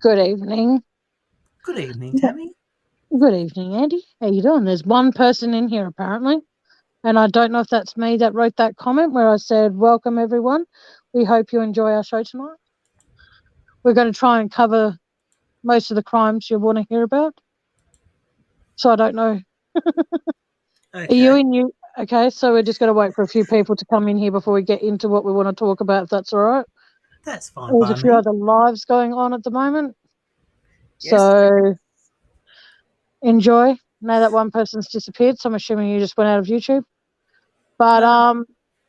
Good evening. Good evening, Yeah, Tammy. good evening, Andy. How you doing? There's one person in here apparently, and I don't know if that's me that wrote that comment where I said, "Welcome everyone. We hope you enjoy our show tonight." We're going to try and cover most of the crimes you want to hear about. So I don't know. Are you Okay, in you? Okay, so we're just going to wait for a few people to come in here before we get into what we want to talk about. If that's all right. that's fine There's by a few me. other lives going on at the moment, Yes, so enjoy. Now that one person's disappeared, so I'm assuming you just went out of YouTube. But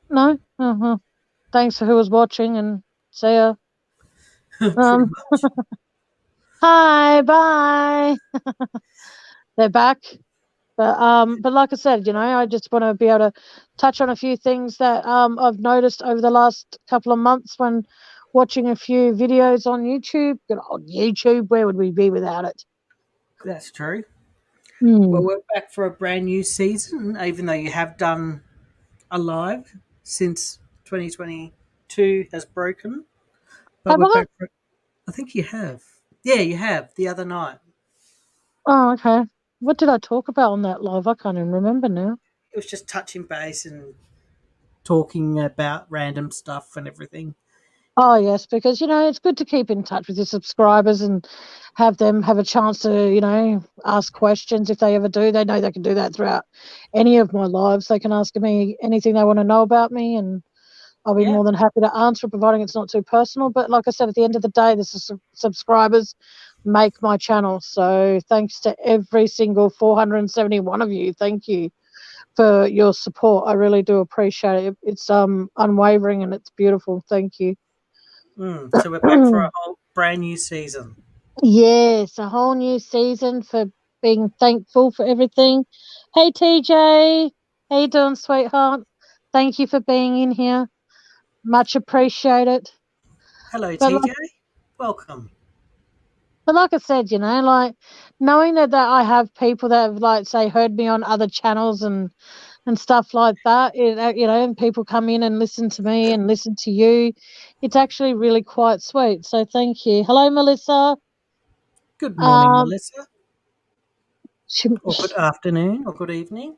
no, no. Thanks for who was watching and see ya. pretty Um, much. hi, bye. They're back. But like I said, I just want to be able to touch on a few things that I've noticed over the last couple of months when watching a few videos on YouTube. Good old YouTube, where would we be without it? That's true. Hmm. Well, we're back for a brand new season, even though you have done a live since 2022 has broken. But Have we're I? back for. I think you have. Yeah, you have the other night. Oh, okay. What did I talk about on that live? I can't even remember now. It was just touching base and talking about random stuff and everything. Oh, yes, because, it's good to keep in touch with your subscribers and have them have a chance to, ask questions if they ever do. They know they can do that throughout any of my lives. They can ask me anything they want to know about me, and I'll be Yeah, more than happy to answer, providing it's not too personal. But like I said, at the end of the day, the subscribers make my channel. So thanks to every single 471 of you. Thank you for your support. I really do appreciate it. It's unwavering and it's beautiful. Thank you. so we're back for a whole brand new season. Yes, a whole new season for being thankful for everything. Hey TJ, how you doing, sweetheart? Thank you for being in here. Much appreciated. Hello, But TJ. like, Welcome. but like I said, like knowing that I have people that have like say heard me on other channels and stuff like that, and people come in and listen to me and listen to you. It's actually really quite sweet. So thank you. Hello, Melissa. Good morning, Um, Melissa. she, Or good afternoon, or good evening.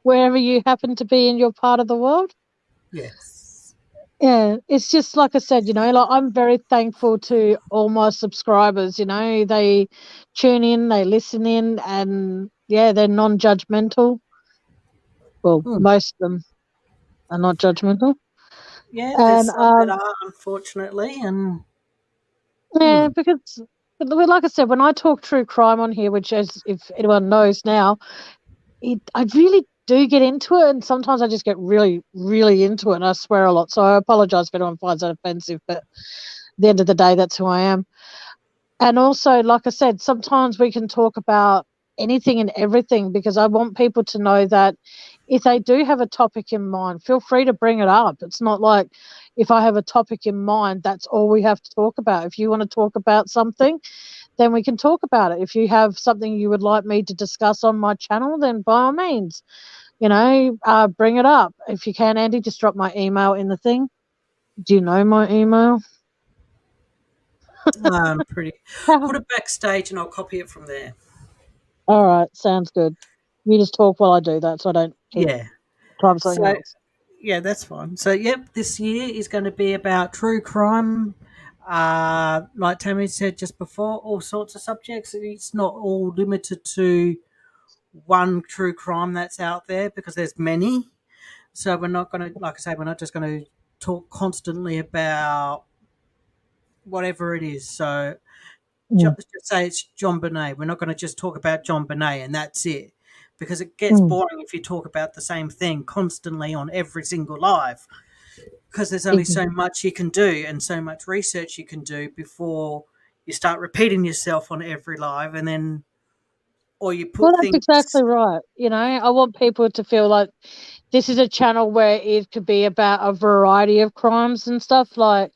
wherever you happen to be in your part of the world. Yes. Yeah, it's just like I said, like I'm very thankful to all my subscribers. They tune in, they listen in, and yeah, they're non-judgmental. Well, Hmm. most of them are not judgmental, Yeah, there's and some that are, unfortunately, and yeah, hmm. because like I said, when I talk true crime on here, which as if anyone knows now, I really do get into it, and sometimes I just get really, really into it, and I swear a lot. So I apologize if anyone finds that offensive, but at the end of the day, that's who I am. And also, like I said, sometimes we can talk about anything and everything because I want people to know that if they do have a topic in mind, feel free to bring it up. It's not like if I have a topic in mind, that's all we have to talk about. If you want to talk about something, then we can talk about it. If you have something you would like me to discuss on my channel, then by all means, bring it up. If you can, Andy, just drop my email in the thing. Do you know my email? Pretty. Put it backstage, and I'll copy it from there. All right, sounds good. You just talk while I do that, so I don't keep Yeah. trying something So else. yeah, that's fine. So yep, this year is going to be about true crime. Like Tammy said just before, all sorts of subjects. It's not all limited to one true crime that's out there because there's many. So we're not going to, like I say, we're not just going to talk constantly about whatever it is. So Mm, just say it's John Bonet. We're not going to just talk about John Bonet and that's it, because it gets mm, boring if you talk about the same thing constantly on every single live. Because there's only ex- so much you can do and so much research you can do before you start repeating yourself on every live, and then or you well, put that's exactly things. right. I want people to feel like this is a channel where it could be about a variety of crimes and stuff. Like,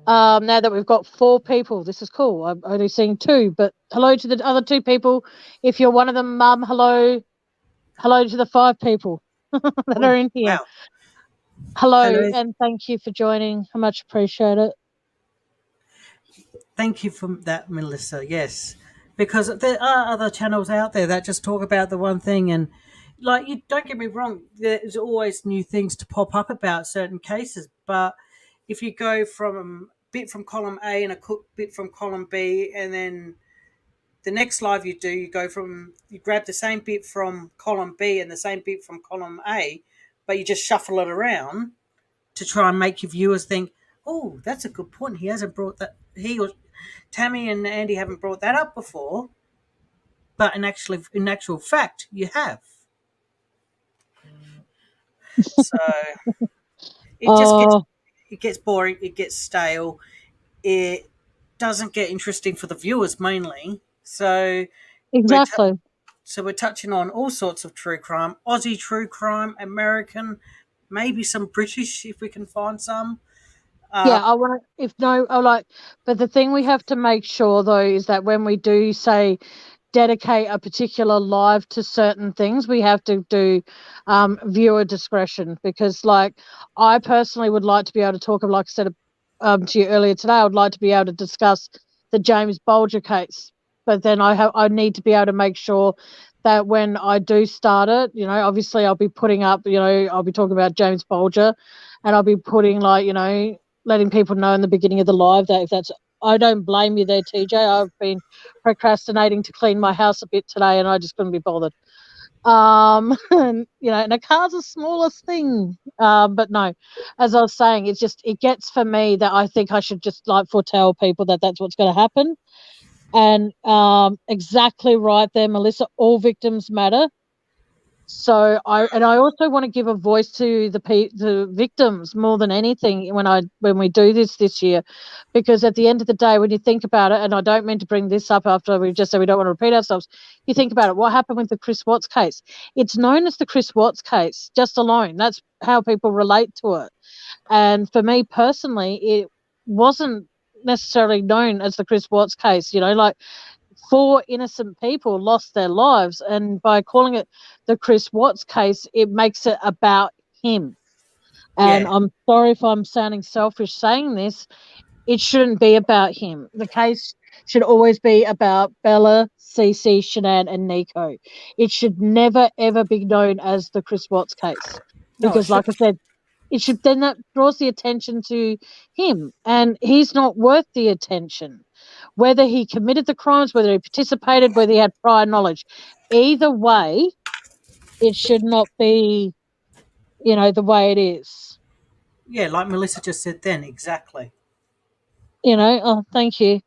now that we've got 4 people, this is cool. I'm only seeing 2, but hello to the other 2 people. If you're one of them, mum, hello to the 5 people that are Oh in here. wow! Hello, Hello. and thank you for joining. I much appreciate it. Thank you for that, Melissa. Yes, because there are other channels out there that just talk about the one thing, and like you don't get me wrong, there's always new things to pop up about certain cases. But if you go from a bit from column A and a bit from column B, and then the next live you do, you grab the same bit from column B and the same bit from column A, but you just shuffle it around to try and make your viewers think, "Oh, that's a good point. He hasn't brought that. He or Tammy and Andy haven't brought that up before." But in actual fact, you have. So it just Oh, gets boring. It gets stale. It doesn't get interesting for the viewers mainly. So we're t- exactly. we're touching on all sorts of true crime, Aussie true crime, American, maybe some British if we can find some. Yeah, I want to, if no, I like, but the thing we have to make sure though is that when we do say dedicate a particular live to certain things, we have to do viewer discretion, because like I personally would like to be able to talk, like I said to you earlier today, I would like to be able to discuss the James Bulger case, but then I need to be able to make sure that when I do start it, obviously I'll be putting up, I'll be talking about James Bulger, and I'll be putting like, letting people know in the beginning of the live that if that's, I don't blame you there, TJ. I've been procrastinating to clean my house a bit today, and I just couldn't be bothered. And and a car's the smallest thing. But no, as I was saying, it gets for me that I think I should just like foretell people that that's what's going to happen. And exactly right there, Melissa. All victims matter. So I also want to give a voice to the victims more than anything when we do this year, because at the end of the day, when you think about it, and I don't mean to bring this up after we just said we don't want to repeat ourselves, you think about it. What happened with the Chris Watts case? It's known as the Chris Watts case just alone. That's how people relate to it. And for me personally, it wasn't necessarily known as the Chris Watts case. Like 4 innocent people lost their lives, and by calling it the Chris Watts case, it makes it about him. And Yeah, I'm sorry if I'm sounding selfish saying this, it shouldn't be about him. The case should always be about Bella, Cece, Shanann, and Nico. It should never ever be known as the Chris Watts case, no, it because should. like I said, it should, then that draws the attention to him, and he's not worth the attention. Whether he committed the crimes, whether he participated, whether he had prior knowledge, either way, it should not be, the way it is. Yeah, like Melissa just said then, exactly. Oh, thank you.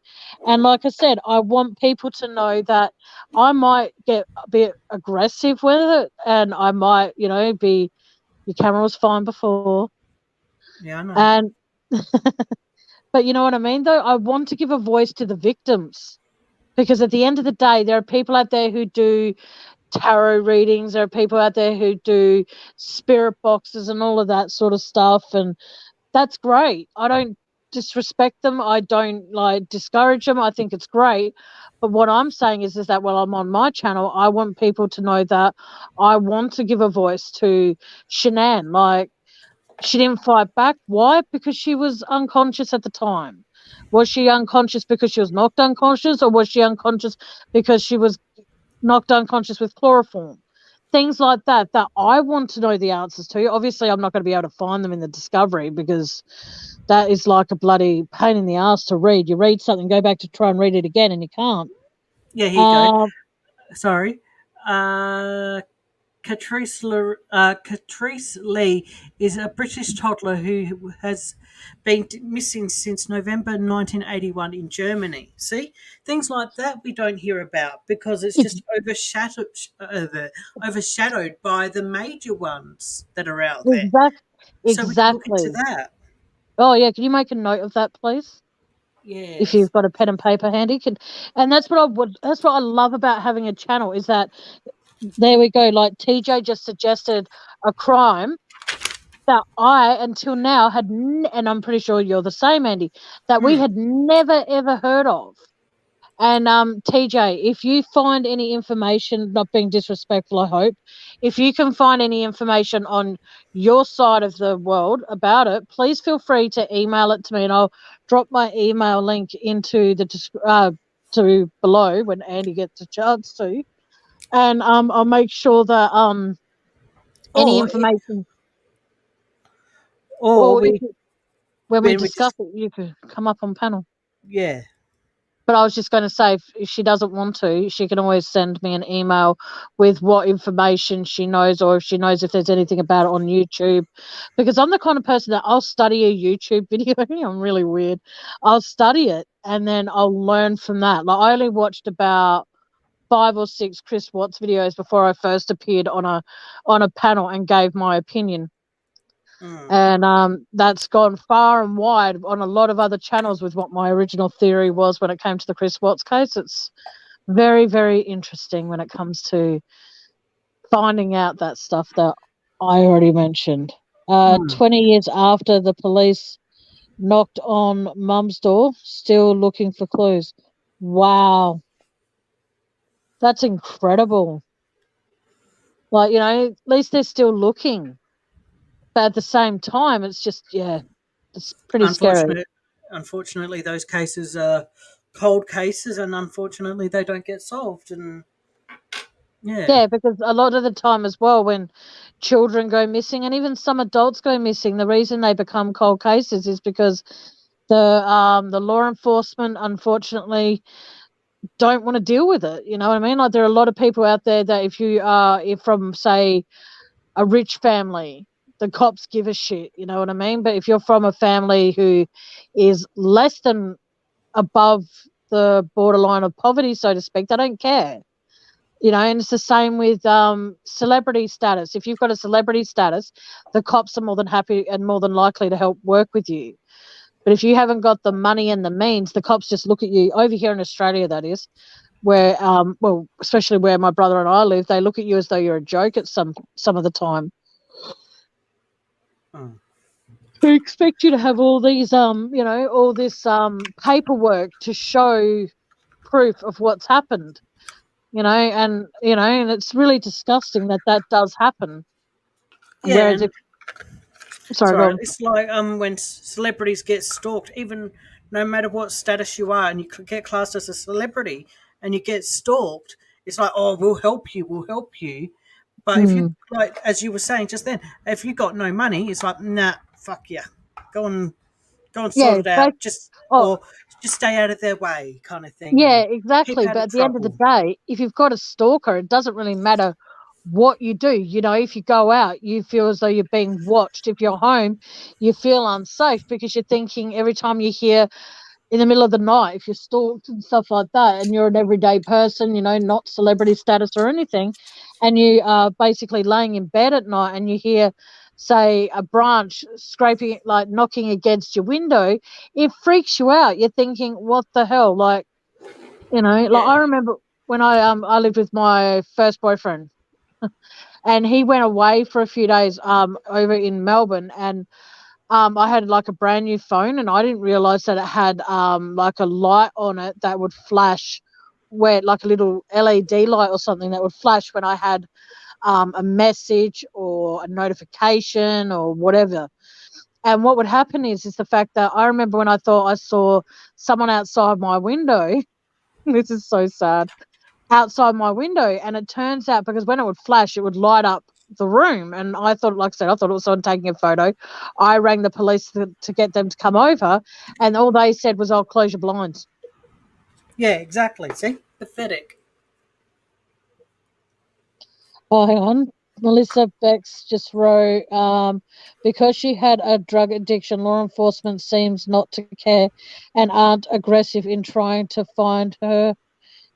And like I said, I want people to know that I might get a bit aggressive with it, and I might, be, your camera was fine before. Yeah, I know. And, but you know what I mean, though? I want to give a voice to the victims, because at the end of the day, there are people out there who do tarot readings. There are people out there who do spirit boxes and all of that sort of stuff. And that's great. I don't disrespect them. I don't like discourage them. I think it's great. But what I'm saying is that while I'm on my channel, I want people to know that I want to give a voice to Shanann. Like, she didn't fight back. Why? Because she was unconscious at the time. Was she unconscious because she was knocked unconscious, or was she unconscious because she was knocked unconscious with chloroform? Things like that I want to know the answers to. Obviously, I'm not going to be able to find them in the discovery, because that is like a bloody pain in the ass to read. You read something, go back to try and read it again, and you can't. Yeah, here you go. Um, Sorry. Catrice Lee is a British toddler who has been missing since November 1981 in Germany. See, things like that we don't hear about because it's ex- just overshadowed by the major ones that are out there. exact, So we can look into exactly. that. Oh yeah, can you make a note of that, please? If Yes. you've got a pen and paper handy, and that's what that's what I love about having a channel, is that there we go. Like TJ just suggested a crime that I until now had, and I'm pretty sure you're the same, Andy, that we Hmm. had never ever heard of. And TJ, if you find any information, not being disrespectful, I hope, if you can find any information on your side of the world about it, please feel free to email it to me, and I'll drop my email link into the to below when Andy gets a chance to, and I'll make sure that any Or information, or or if we when we when we discuss just it, you could come up on panel. yeah. But I was just going to say, if she doesn't want to, she can always send me an email with what information she knows, or if she knows if there's anything about it on YouTube. Because I'm the kind of person that I'll study a YouTube video. I'm really weird. I'll study it and then I'll learn from that. Like, I only watched about 5 or 6 Chris Watts videos before I first appeared on a panel and gave my opinion. And that's gone far and wide on a lot of other channels with what my original theory was when it came to the Chris Watts case. It's very, very interesting when it comes to finding out that stuff that I already mentioned. 20 years after the police knocked on Mum's door, still looking for clues. Wow. That's incredible. Like, at least they're still looking. But at the same time, it's just, it's pretty scary. Unfortunately, those cases are cold cases, and unfortunately, they don't get solved. And Yeah, because a lot of the time as well, when children go missing and even some adults go missing, the reason they become cold cases is because the law enforcement, unfortunately, don't want to deal with it. You know what I mean? Like, there are a lot of people out there that if from, say, a rich family, the cops give a shit. You know what I mean? But if you're from a family who is less than above the borderline of poverty, so to speak, they don't care. And it's the same with celebrity status. If you've got a celebrity status, the cops are more than happy and more than likely to help work with you. But if you haven't got the money and the means, the cops just look at you, over here in Australia, that is, where, especially where my brother and I live, they look at you as though you're a joke at some of the time. They expect you to have all these, all this paperwork to show proof of what's happened. And it's really disgusting that does happen. yeah, Whereas sorry, it's like when celebrities get stalked, even no matter what status you are, and you get classed as a celebrity and you get stalked, it's like, oh, we'll help you. But if you, like, as you were saying just then, if you got no money, it's like, nah, fuck yeah, go and sort it out, or just stay out of their way, kind of thing. Yeah, And keep exactly. out But of at the end of the trouble. day, if you've got a stalker, it doesn't really matter what you do. If you go out, you feel as though you're being watched. If you're home, you feel unsafe because you're thinking every time you hear in the middle of the night, if you're stalked and stuff like that, and you're an everyday person, not celebrity status or anything, and you are basically laying in bed at night and you hear, say, a branch scraping, like knocking against your window, it freaks you out. You're thinking, what the hell? Like, like, I remember when I lived with my first boyfriend, and he went away for a few days over in Melbourne, and I had like a brand new phone, and I didn't realize that it had like a light on it that would flash, where like a little LED light or something that would flash when I had a message or a notification or whatever. And what would happen is the fact that I remember when I thought I saw someone outside my window. This is so sad. Outside my window, and it turns out, because when it would flash, it would light up the room, and I thought, like I said, I thought it was someone taking a photo. I rang the police to get them to come over, and all they said was, "I'll close your blinds." Yeah, exactly. See, pathetic. Oh, hang on. Melissa Bex just wrote, because she had a drug addiction, law enforcement seems not to care and aren't aggressive in trying to find her,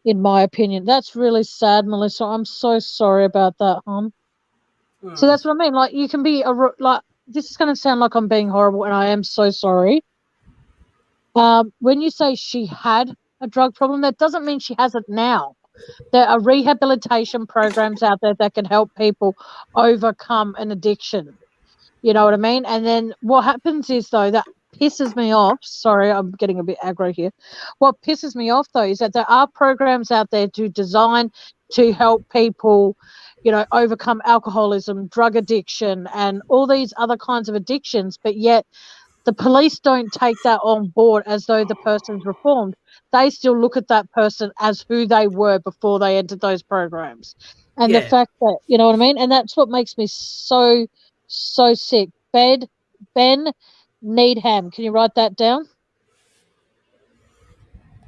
in my opinion. That's really sad, Melissa. I'm so sorry about that, hon. So that's what I mean. Like, you can be like, this is going to sound like I'm being horrible, and I am so sorry. When you say she had a drug problem, that doesn't mean she has it now. There are rehabilitation programs out there that can help people overcome an addiction. You know what I mean? And then what happens is, though, that pisses me off, sorry, I'm getting a bit aggro here. What pisses me off, though, is that there are programs out there to design to help people, overcome alcoholism, drug addiction, and all these other kinds of addictions, but yet the police don't take that on board as though the person's reformed. They still look at that person as who they were before they entered those programs. And the Yeah. fact that, you know what I mean? And that's what makes me so, so sick. Ben Needham. Can you write that down?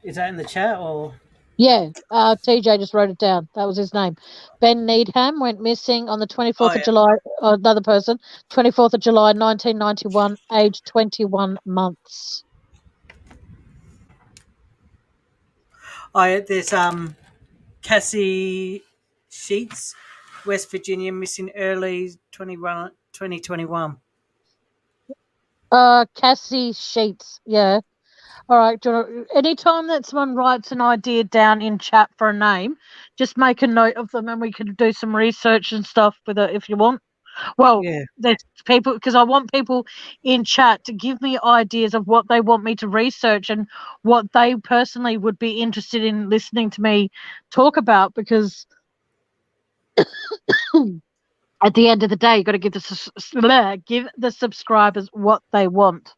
Is that in the chat or? Yeah, TJ just wrote it down. That was his name. Ben Needham went missing on the 24th of July. Another person, 24th of July, 1991, age 21 months. There's Cassie Sheets, West Virginia, missing early 2021. Cassie Sheets. Yeah. All right. Anytime that someone writes an idea down in chat for a name, just make a note of them, and we can do some research and stuff with it if you want. Well, Yeah. there's people, because I want people in chat to give me ideas of what they want me to research and what they personally would be interested in listening to me talk about, because at the end of the day, you've got to give the subscribers what they want.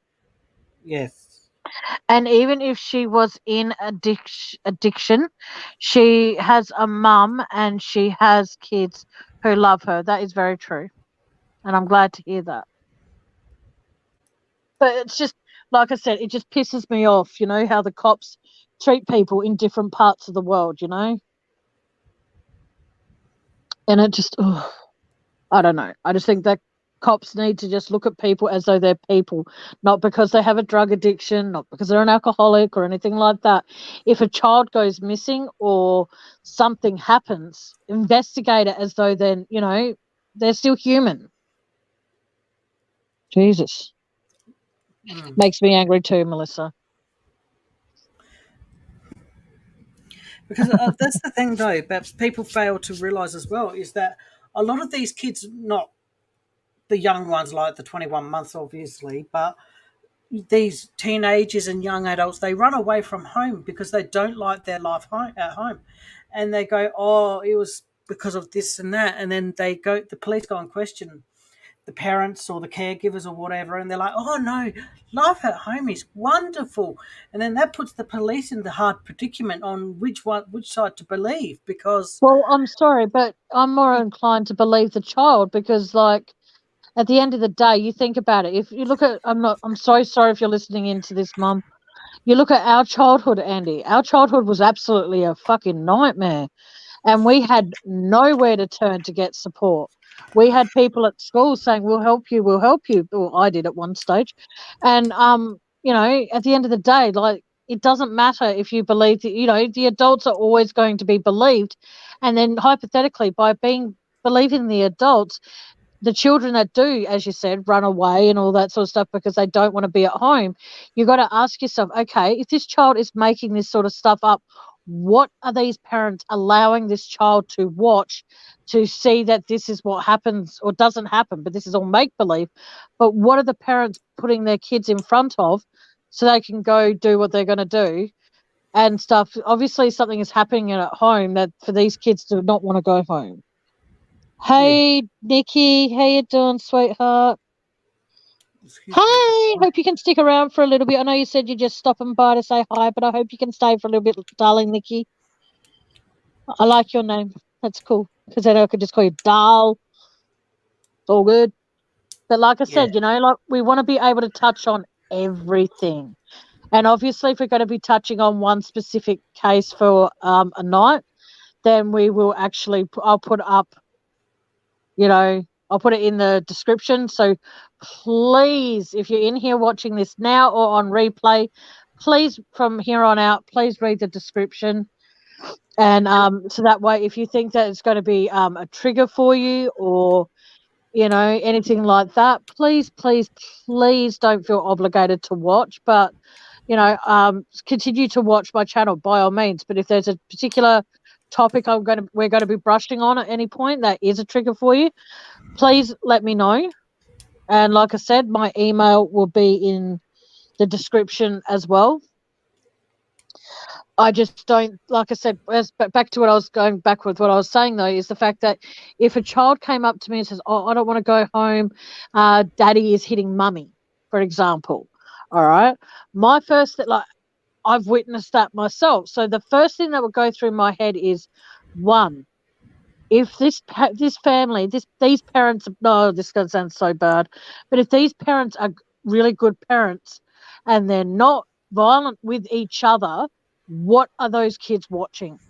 Yes. And even if she was in addiction, she has a mum and she has kids who love her. That is very true. And I'm glad to hear that. But it's just, like I said, it just pisses me off, how the cops treat people in different parts of the world, And it just, I don't know. I just think that cops need to just look at people as though they're people, not because they have a drug addiction, not because they're an alcoholic or anything like that. If a child goes missing or something happens, investigate it as though then, they're still human. Jesus. Makes me angry too, Melissa. Because that's the thing, though, that people fail to realise as well, is that a lot of these kids, not the young ones like the 21 months, obviously, but these teenagers and young adults, they run away from home because they don't like their life at home. And they go, oh, it was because of this and that. And then the police go and question the parents or the caregivers or whatever, and they're like, oh no, life at home is wonderful. And then that puts the police in the hard predicament on which side to believe, because... Well, I'm sorry, but I'm more inclined to believe the child, because, like, at the end of the day, you think about it. If you look at, I'm so sorry if you're listening into this, Mum. You look at our childhood, Andy. Our childhood was absolutely a fucking nightmare. And we had nowhere to turn to get support. We had people at school saying, we'll help you, we'll help you. Well, I did at one stage. And, at the end of the day, like, it doesn't matter if you believe that, the adults are always going to be believed. And then hypothetically, by believing the adults, the children that do, as you said, run away and all that sort of stuff because they don't want to be at home, you've got to ask yourself, okay, if this child is making this sort of stuff up, what are these parents allowing this child to watch to see that this is what happens or doesn't happen, but this is all make-believe? But what are the parents putting their kids in front of so they can go do what they're going to do and stuff? Obviously, something is happening at home that for these kids to not want to go home. Hey, Nikki, how you doing, sweetheart? Hi, hope you can stick around for a little bit. I know you said you're just stopping by to say hi, but I hope you can stay for a little bit, darling Nikki. I like your name. That's cool, because then I could just call you Dal. It's all good. But like I said, like, we want to be able to touch on everything. And obviously, if we're going to be touching on one specific case for a night, then we will actually, I'll put up, I'll put it in the description. So please, if you're in here watching this now or on replay, please, from here on out, please read the description. And so that way, if you think that it's going to be a trigger for you or, anything like that, please, please, please don't feel obligated to watch. But, continue to watch my channel by all means. But if there's a particular topic we're going to be brushing on at any point that is a trigger for you, please let me know. And like I said, my email will be in the description as well. I just don't, like I said, back to what I was going back with, what I was saying though, is the fact that if a child came up to me and says, "Oh, I don't want to go home, daddy is hitting mummy," for example, all right, my first, like, I've witnessed that myself. So the first thing that would go through my head is, one, if this family, these parents, no, this is going to sound so bad, but if these parents are really good parents and they're not violent with each other, what are those kids watching?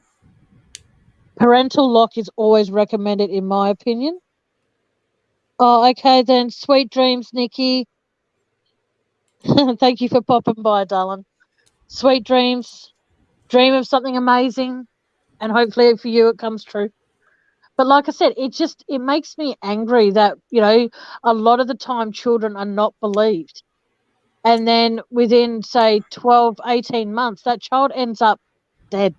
Parental lock is always recommended, in my opinion. Oh, okay then. Sweet dreams, Nikki. Thank you for popping by, darling. Sweet dreams. Dream of something amazing, and hopefully for you it comes true. But like I said, it makes me angry that, a lot of the time children are not believed. And then within, say, 12, 18 months, that child ends up dead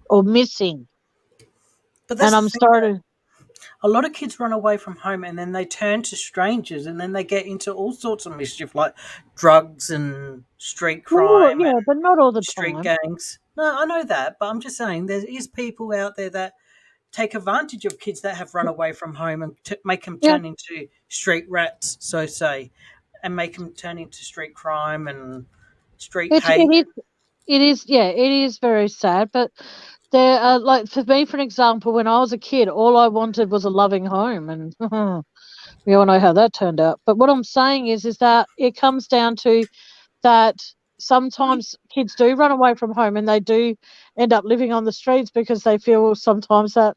or missing. But And that's the I'm thing, sorry to... a lot of kids run away from home and then they turn to strangers and then they get into all sorts of mischief like drugs and street Well, crime yeah, and but not all the street time. gangs. No, I know that, but I'm just saying there is people out there that take advantage of kids that have run away from home and make them Yeah, turn into street rats, so say, and make them turn into street crime and street it hate. is yeah, it is very sad. But there are, like, for me, for an example, when I was a kid, all I wanted was a loving home, and we all know how that turned out. But what I'm saying is that it comes down to that sometimes kids do run away from home and they do end up living on the streets because they feel sometimes that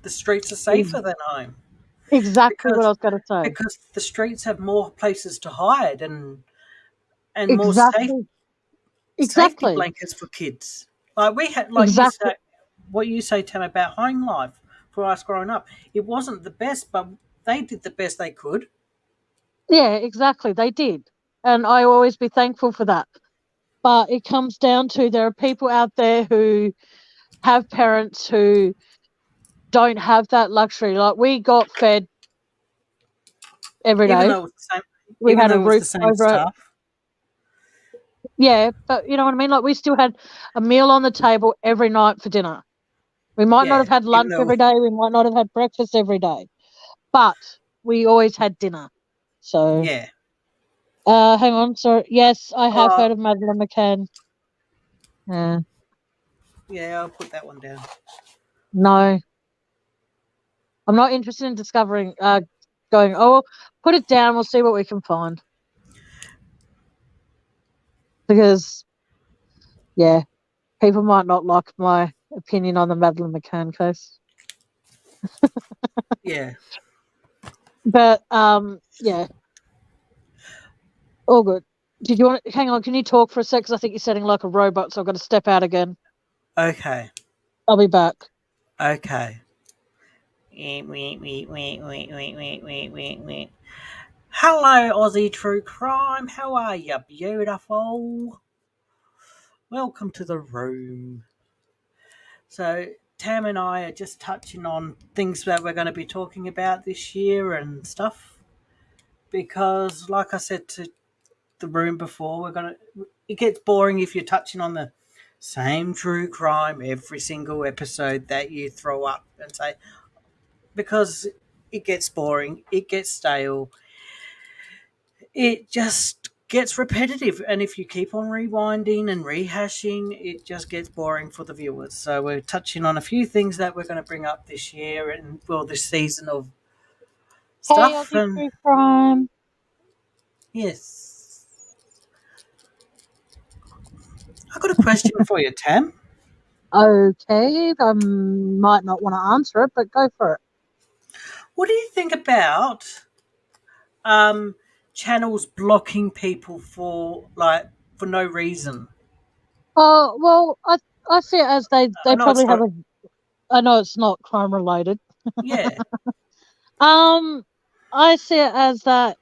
The streets are is safer than home exactly what I because was going to say. the streets have more places to hide and more Exactly, safety exactly, blankets for kids. Like we had, like you exactly. say, what you say, Tam, about home life for us growing up. It wasn't the best, but they did the best they could. Yeah, exactly. They did. And I always be thankful for that. But it comes down to there are people out there who have parents who don't have that luxury. Like, we got fed every Even day. though it was the same, We even had a though it was roof the same over it. stuff. Yeah, but you know what I mean? Like, we still had a meal on the table every night for dinner. We might not Yeah, have had even lunch though every day. We might not have had breakfast every day. But we always had dinner. So, yeah. hang on. So, yes, I have Oh, heard of Madeleine McCann. Yeah. yeah. I'll put that one down. No, I'm not interested in discovering, going, oh, put it down. We'll see what we can find. Because, yeah, people might not like my opinion on the Madeleine McCann case. Yeah. But, yeah, all good. Did you want to hang on? Can you talk for a sec? Because I think you're sounding like a robot, so I've got to step out again. Okay. I'll be back. Okay. Hello, Aussie True Crime. How are you, beautiful? Welcome to the room. So, Tam and I are just touching on things that we're going to be talking about this year and stuff. Because, like I said to the room before, it gets boring if you're touching on the same true crime every single episode that you throw up and say, because it gets boring, it gets stale, it just gets repetitive. And if you keep on rewinding and rehashing, it just gets boring for the viewers. So we're touching on a few things that we're going to bring up this year and, well, this season of Hey, stuff. Aussie And True Crime. yes, I've got a question for you, Tam. Okay, I might not want to answer it, but go for it. What do you think about um, channels blocking people for no reason? Oh, well, I see it as I they know probably it's have not. a... I know it's not crime related. Yeah, Um, I see it as that...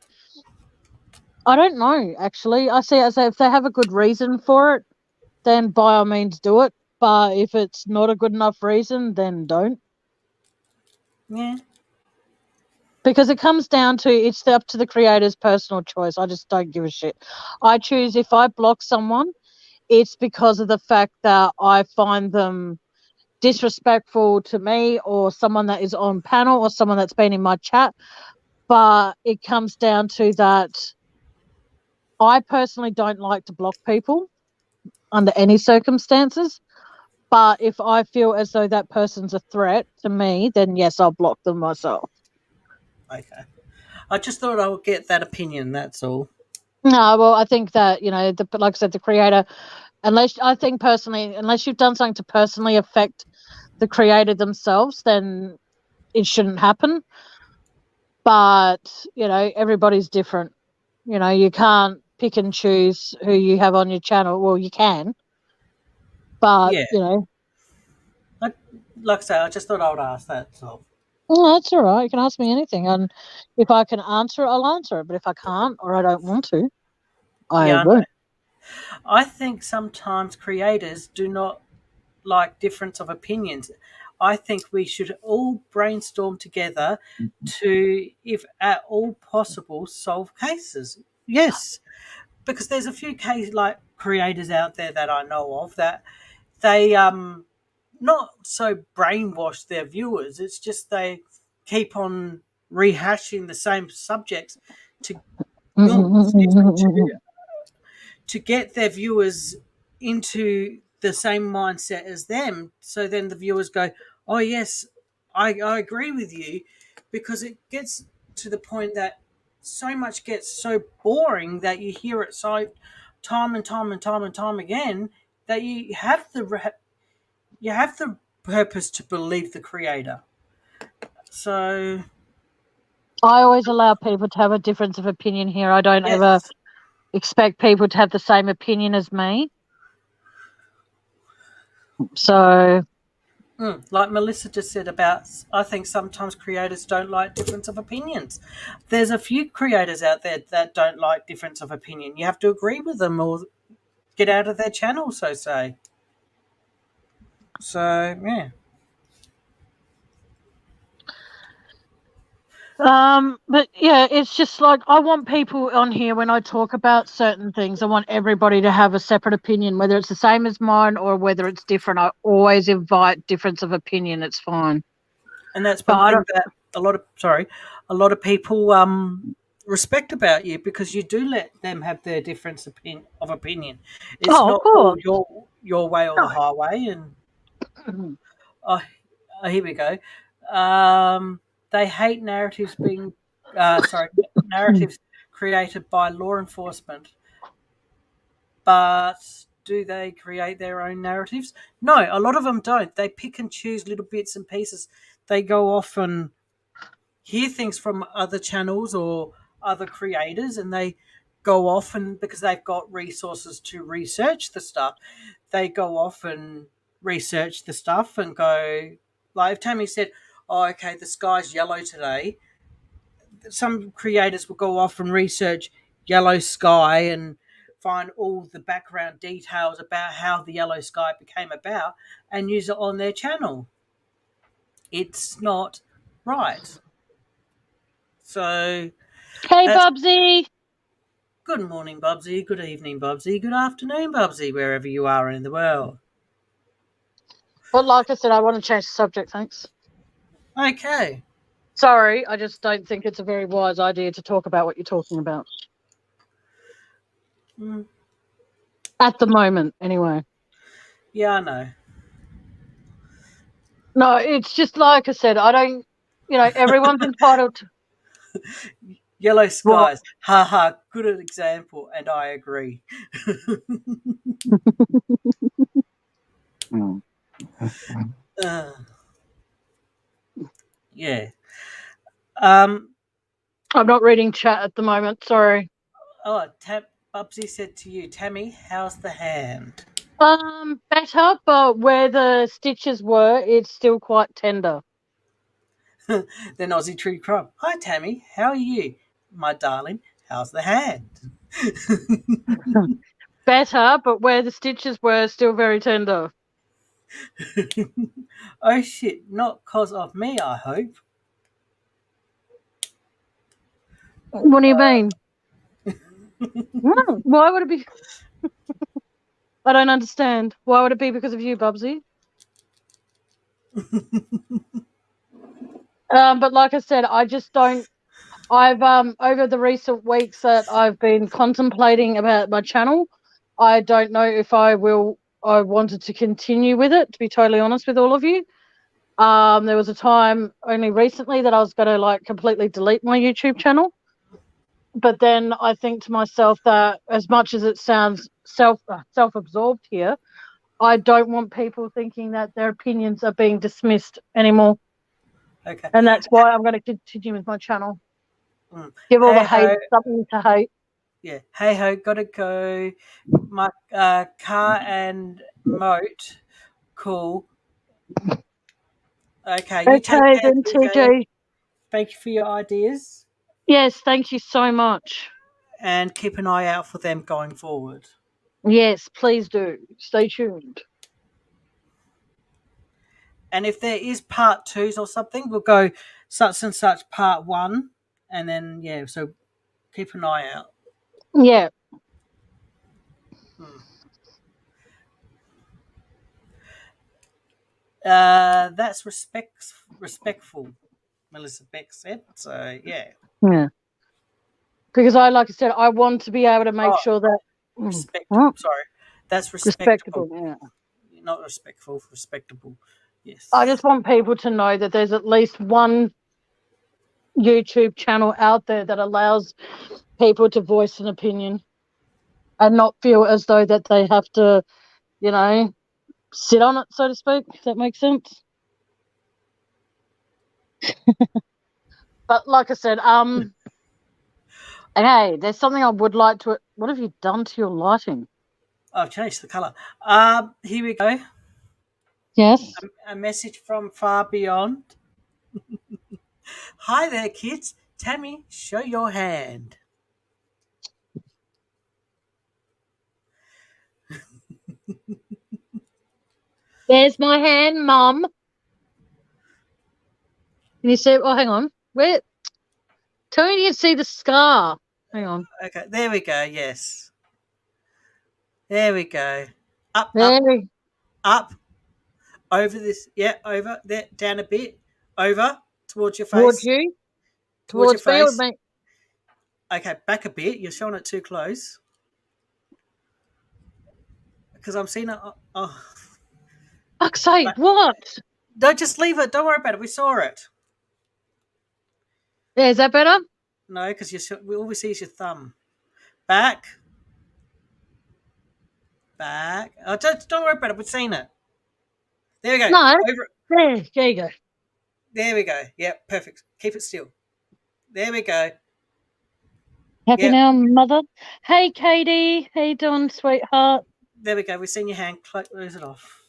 I don't know, actually. I see it as if they have a good reason for it, then by all means do it. But if it's not a good enough reason, then don't. yeah. Because it comes down to it's up to the creator's personal choice. I just don't give a shit. I choose if I block someone, it's because of the fact that I find them disrespectful to me or someone that is on panel or someone that's been in my chat. But it comes down to that I personally don't like to block people under any circumstances. But if I feel as though that person's a threat to me, then yes, I'll block them myself. Okay. I just thought I would get that opinion, that's all. No, well, I think that, like I said, the creator, I think personally, unless you've done something to personally affect the creator themselves, then it shouldn't happen. But, everybody's different. You can't pick and choose who you have on your channel. Well, you can. But, Yeah. Like I say, I just thought I would ask that. So. Oh, that's all right. You can ask me anything. And if I can answer it, I'll answer it. But if I can't or I don't want to, I won't. I think sometimes creators do not like difference of opinions. I think we should all brainstorm together to, if at all possible, solve cases. Yes, because there's a few case like creators out there that I know of that they not so brainwash their viewers. It's just they keep on rehashing the same subjects to to get their viewers into the same mindset as them. So then the viewers go, oh, yes, I agree with you, because it gets to the point that so much gets so boring that you hear it so time and time and time and time again that you have the purpose to believe the creator. So I always allow people to have a difference of opinion here. I don't ever expect people to have the same opinion as me. So, like Melissa just said about, I think sometimes creators don't like difference of opinions. There's a few creators out there that don't like difference of opinion. You have to agree with them or get out of their channel, so say. So, yeah. But yeah, it's just like I want people on here when I talk about certain things. I want everybody to have a separate opinion, whether it's the same as mine or whether it's different. I always invite difference of opinion. It's fine. And that's one thing that a lot of people respect about you, because you do let them have their difference of opinion. It's not all your way or the highway. And here we go. They hate narratives narratives created by law enforcement. But do they create their own narratives? No, a lot of them don't. They pick and choose little bits and pieces. They go off and hear things from other channels or other creators, and they go off, and because they've got resources to research the stuff, they go off and research the stuff and go, like if Tammy said, oh, okay, the sky's yellow today, some creators will go off and research yellow sky and find all the background details about how the yellow sky became about and use it on their channel. It's not right. So, hey, Bubsy. Good morning, Bubsy. Good evening, Bubsy. Good afternoon, Bubsy, wherever you are in the world. But like I said, I want to change the subject, thanks. Okay. Sorry, I just don't think it's a very wise idea to talk about what you're talking about. At the moment, anyway. Yeah, I know. No, it's just like I said, I don't, everyone's entitled to... Yellow skies. Ha ha, good example, and I agree. Yeah. I'm not reading chat at the moment, sorry. Oh, Bubsy said to you, Tammy, how's the hand? Better, but where the stitches were, it's still quite tender. Then Aussie True Crime. Hi, Tammy, how are you? My darling, how's the hand? Better, but where the stitches were, still very tender. Oh shit, not cause of me, I hope. What do you mean? Why would it be? I don't understand. Why would it be because of you, Bubsy? But like I said, I just don't. I've over the recent weeks that I've been contemplating about my channel, I don't know if I wanted to continue with it, to be totally honest with all of you. There was a time only recently that I was going to like completely delete my YouTube channel. But then I think to myself that as much as it sounds self-absorbed here, I don't want people thinking that their opinions are being dismissed anymore. Okay. And that's why I'm going to continue with my channel. Give all the hate something to hate. Yeah. Hey ho, gotta go. My car and moat. Cool. Okay, you take care, then, TJ. TJ. Thank you for your ideas. Yes, thank you so much. And keep an eye out for them going forward. Yes, please do. Stay tuned. And if there is part 2s or something, we'll go such and such part 1. And then, yeah, so keep an eye out. Yeah. That's respectful, Melissa Beck said. So, yeah. Yeah. Because like I said, I want to be able to make sure that... Respectable, sorry. That's respectable. Yeah. Not respectful, respectable. Yes. I just want people to know that there's at least one YouTube channel out there that allows people to voice an opinion and not feel as though that they have to, sit on it, so to speak, if that makes sense. But like I said, okay, there's something I would like to... What have you done to your lighting? I've changed the colour. Here we go. Yes. A message from far beyond. Hi there, kids. Tammy, show your hand. There's my hand, Mum. Can you see? Oh, hang on. Where? Tell me you can see the scar. Hang on. Okay, there we go. Yes. There we go. Up, up. Over this. Yeah, over. There, down a bit. Over. Towards your face. Towards you? Towards your face. Me? Okay, back a bit. You're showing it too close. Because I'm seeing it. Oh. Fuck's sake, what? Don't just leave it. Don't worry about it. We saw it. Yeah, is that better? No, because all we see is your thumb. Back. Back. Oh, don't worry about it. We've seen it. There we go. No. There you go. There we go. Yep, perfect. Keep it still. There we go. Happy now, Mother. Hey, Katie. How you doing, sweetheart? There we go. We've seen your hand. Close it off.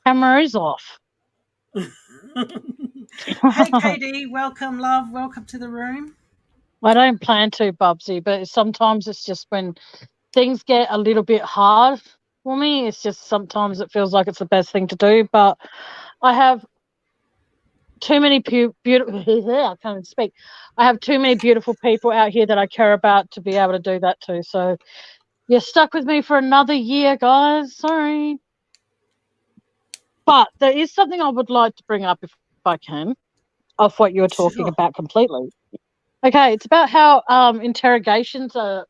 Camera is off. Hey, Katie. Welcome, love. Welcome to the room. I don't plan to, Bubsy, but sometimes it's just when things get a little bit hard for me, it's just sometimes it feels like it's the best thing to do. But I have too many beautiful... I can't even speak. I have too many beautiful people out here that I care about to be able to do that too. So you're stuck with me for another year, guys. Sorry. But there is something I would like to bring up, if I can, of what you were talking about completely. Okay, it's about how interrogations are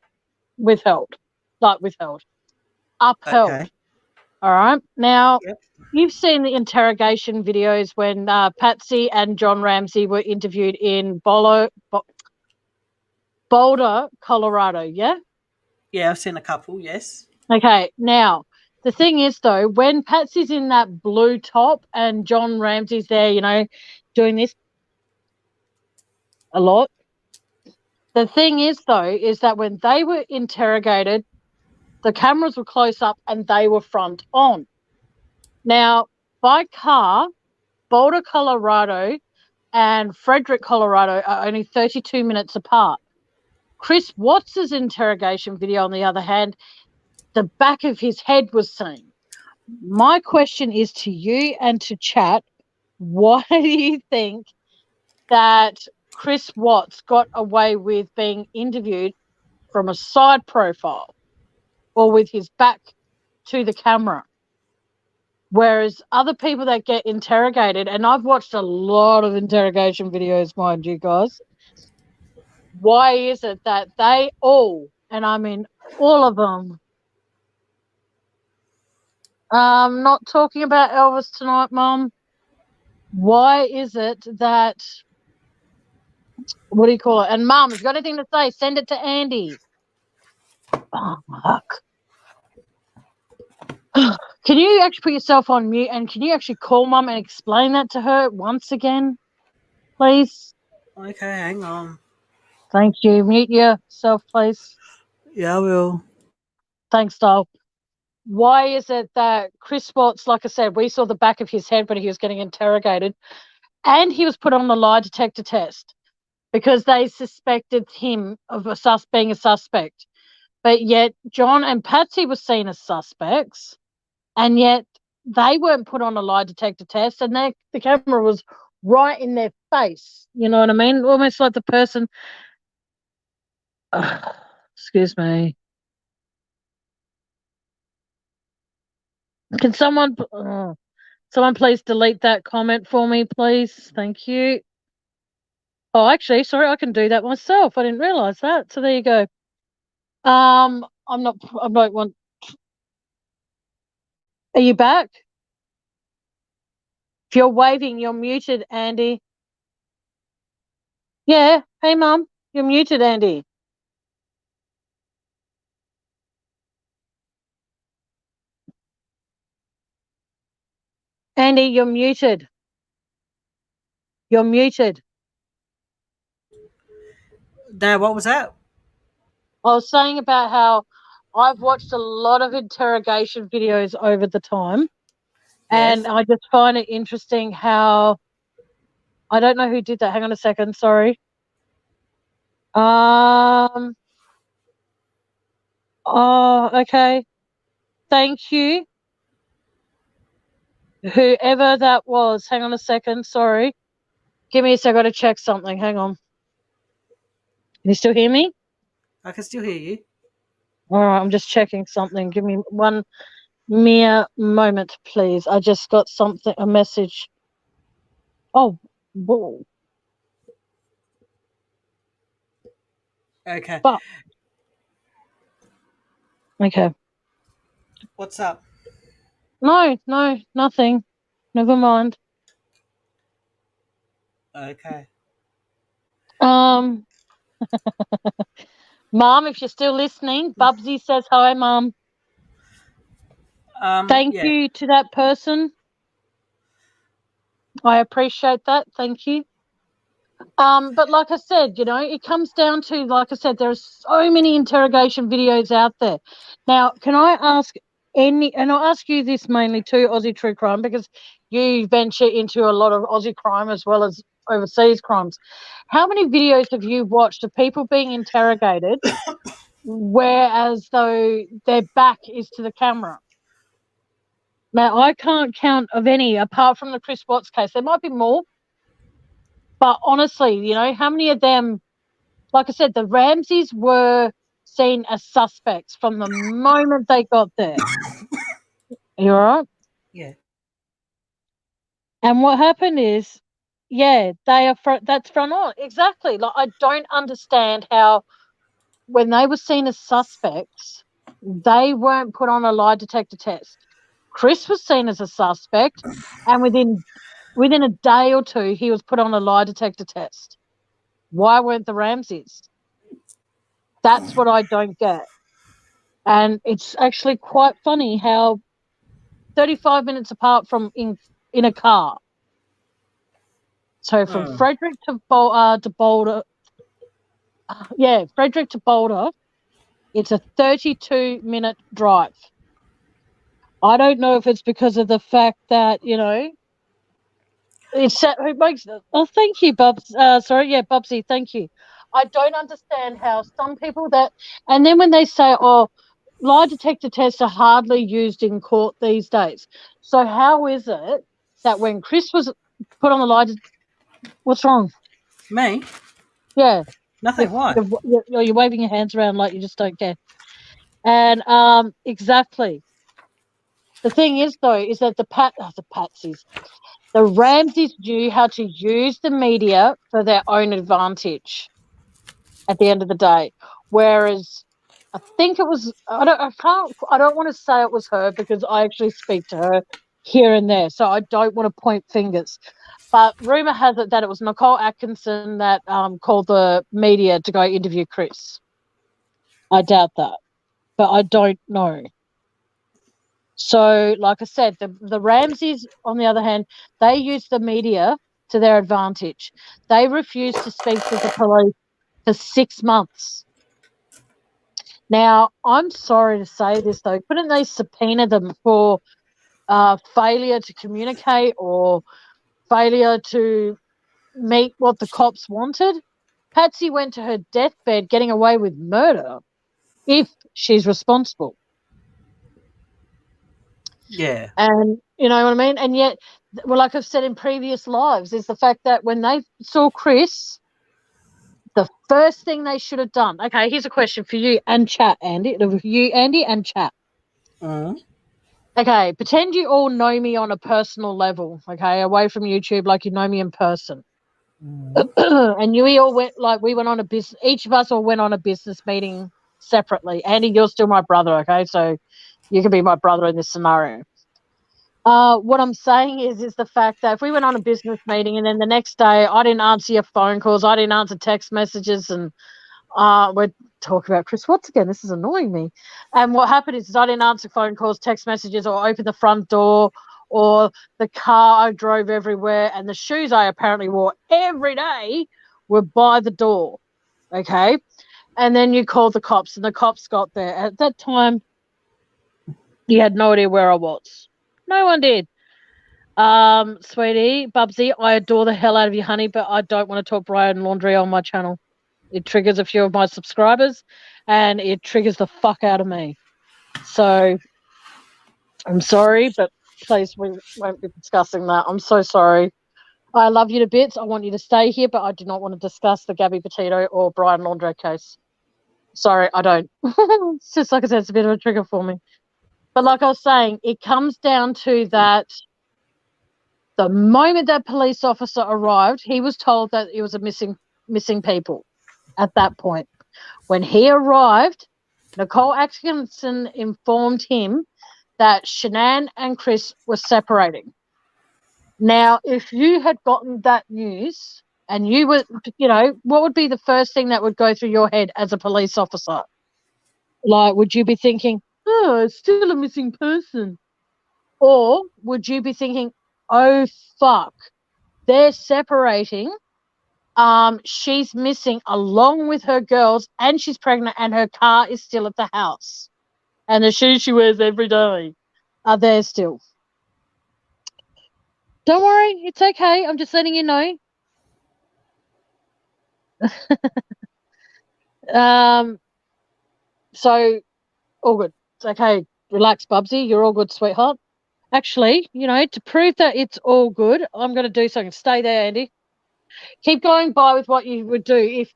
upheld. Okay. All right. Now, you've seen the interrogation videos when Patsy and John Ramsey were interviewed in Boulder, Colorado, yeah? Yeah, I've seen a couple, yes. Okay, now, the thing is, though, when Patsy's in that blue top and John Ramsey's there, doing this a lot, the thing is, though, is that when they were interrogated, the cameras were close up and they were front on. Now, by car, Boulder, Colorado and Frederick, Colorado are only 32 minutes apart. Chris Watts' interrogation video, on the other hand, the back of his head was seen. My question is to you and to chat, why do you think that Chris Watts got away with being interviewed from a side profile or with his back to the camera. Whereas other people that get interrogated, and I've watched a lot of interrogation videos, mind you guys, why is it that they all, and I mean all of them, not talking about Elvis tonight, Mum, why is it that, what do you call it? And Mum, if you've got anything to say, send it to Andy. Oh, fuck. Can you actually put yourself on mute and can you actually call Mum and explain that to her once again, please? Okay, hang on. Thank you. Mute yourself, please. Yeah, I will. Thanks, doll. Why is it that Chris Watts, like I said, we saw the back of his head, but he was getting interrogated, and he was put on the lie detector test because they suspected him of being a suspect. But yet John and Patsy were seen as suspects, and yet they weren't put on a lie detector test, and the camera was right in their face. You know what I mean? Almost like the person. Excuse me. Can someone please delete that comment for me, please? Thank you. Oh, actually, sorry, I can do that myself. I didn't realize that. So there you go. I don't want. Are you back? If you're waving, you're muted, Andy. Yeah. Hey, Mum. You're muted, Andy. Andy, you're muted. You're muted. Dad, what was that? I was saying about how I've watched a lot of interrogation videos over the time, and I just find it interesting how I don't know who did that. Hang on a second. Sorry. Oh, okay. Thank you. Whoever that was. Hang on a second. Sorry. Give me a sec. I got to check something. Hang on. Can you still hear me? I can still hear you. All right. I'm just checking something. Give me one mere moment, please. I just got something, a message. Oh, whoa. Okay. Fuck. Okay. What's up? No, nothing. Never mind. Okay. Mom, if you're still listening, Bubsy says hi, Mom. Thank you to that person. I appreciate that. Thank you. But like I said, you know, it comes down to, like I said, there are so many interrogation videos out there. Now, can I ask and I'll ask you this mainly too, Aussie True Crime, because you venture into a lot of Aussie crime as well as overseas crimes. How many videos have you watched of people being interrogated whereas though their back is to the camera? Now, I can't count of any apart from the Chris Watts case. There might be more. But honestly, you know, how many of them, like I said, the Ramseys were seen as suspects from the moment they got there. Are you all right? Yeah. And what happened is, yeah, they are that's front on. Exactly. Like, I don't understand how when they were seen as suspects, they weren't put on a lie detector test. Chris was seen as a suspect, and within a day or two, he was put on a lie detector test. Why weren't the Ramseys? That's what I don't get. And it's actually quite funny how 35 minutes apart from in a car. So from Frederick to Boulder, Frederick to Boulder, it's a 32-minute drive. I don't know if it's because of the fact that, you know, it makes. Oh, thank you, Bubs. Bubsy, thank you. I don't understand how some people and then when they say, oh, lie detector tests are hardly used in court these days. So how is it that when Chris was put on the lie, what's wrong? Me? Yeah. Nothing. Why? You're waving your hands around like you just don't care. And exactly. The thing is, though, is that the Patsies, the Ramses knew how to use the media for their own advantage at the end of the day. Whereas I think it was I don't want to say it was her because I actually speak to her here and there. So I don't want to point fingers. But rumor has it that it was Nicole Atkinson that called the media to go interview Chris. I doubt that. But I don't know. So, like I said, the Ramses, on the other hand, they use the media to their advantage. They refused to speak to the police for 6 months. Now, I'm sorry to say this though, couldn't they subpoena them for failure to communicate or failure to meet what the cops wanted? Patsy went to her deathbed getting away with murder if she's responsible. Yeah. And you know what I mean? And yet, well, like I've said in previous lives, is the fact that when they saw Chris, the first thing they should have done. Okay, here's a question for you and chat, Andy. You, Andy, and chat. Mm-hmm. Okay, pretend you all know me on a personal level, okay, away from YouTube, like you know me in person. And we all went, like, we went on a business, each of us all went on a business meeting separately. Andy, you're still my brother, okay, so you can be my brother in this scenario. What I'm saying is the fact that if we went on a business meeting and then the next day I didn't answer your phone calls, I didn't answer text messages, and we're talking about Chris Watts again. This is annoying me. And what happened is I didn't answer phone calls, text messages, or open the front door, or the car I drove everywhere, and the shoes I apparently wore every day were by the door. Okay. And then you called the cops, and the cops got there. At that time, you had no idea where I was. No one did. Sweetie, Bubsy, I adore the hell out of you, honey, but I don't want to talk Brian Laundry on my channel. It triggers a few of my subscribers and it triggers the fuck out of me. So I'm sorry, but please, we won't be discussing that. I'm so sorry. I love you to bits. I want you to stay here, but I do not want to discuss the Gabby Petito or Brian Laundrie case. Sorry, I don't. It's just, like I said, it's a bit of a trigger for me. But like I was saying, it comes down to that the moment that police officer arrived, he was told that it was a missing people at that point. When he arrived, Nicole Atkinson informed him that Shanann and Chris were separating. Now, if you had gotten that news and you were, what would be the first thing that would go through your head as a police officer? Like, would you be thinking, oh, it's still a missing person? Or would you be thinking, oh, fuck, they're separating. She's missing along with her girls, and she's pregnant, and her car is still at the house. And the shoes she wears every day are there still. Don't worry, it's okay. I'm just letting you know. So all good. It's okay. Relax, Bubsy. You're all good, sweetheart. Actually, to prove that it's all good, I'm going to do something. Stay there, Andy. Keep going by with what you would do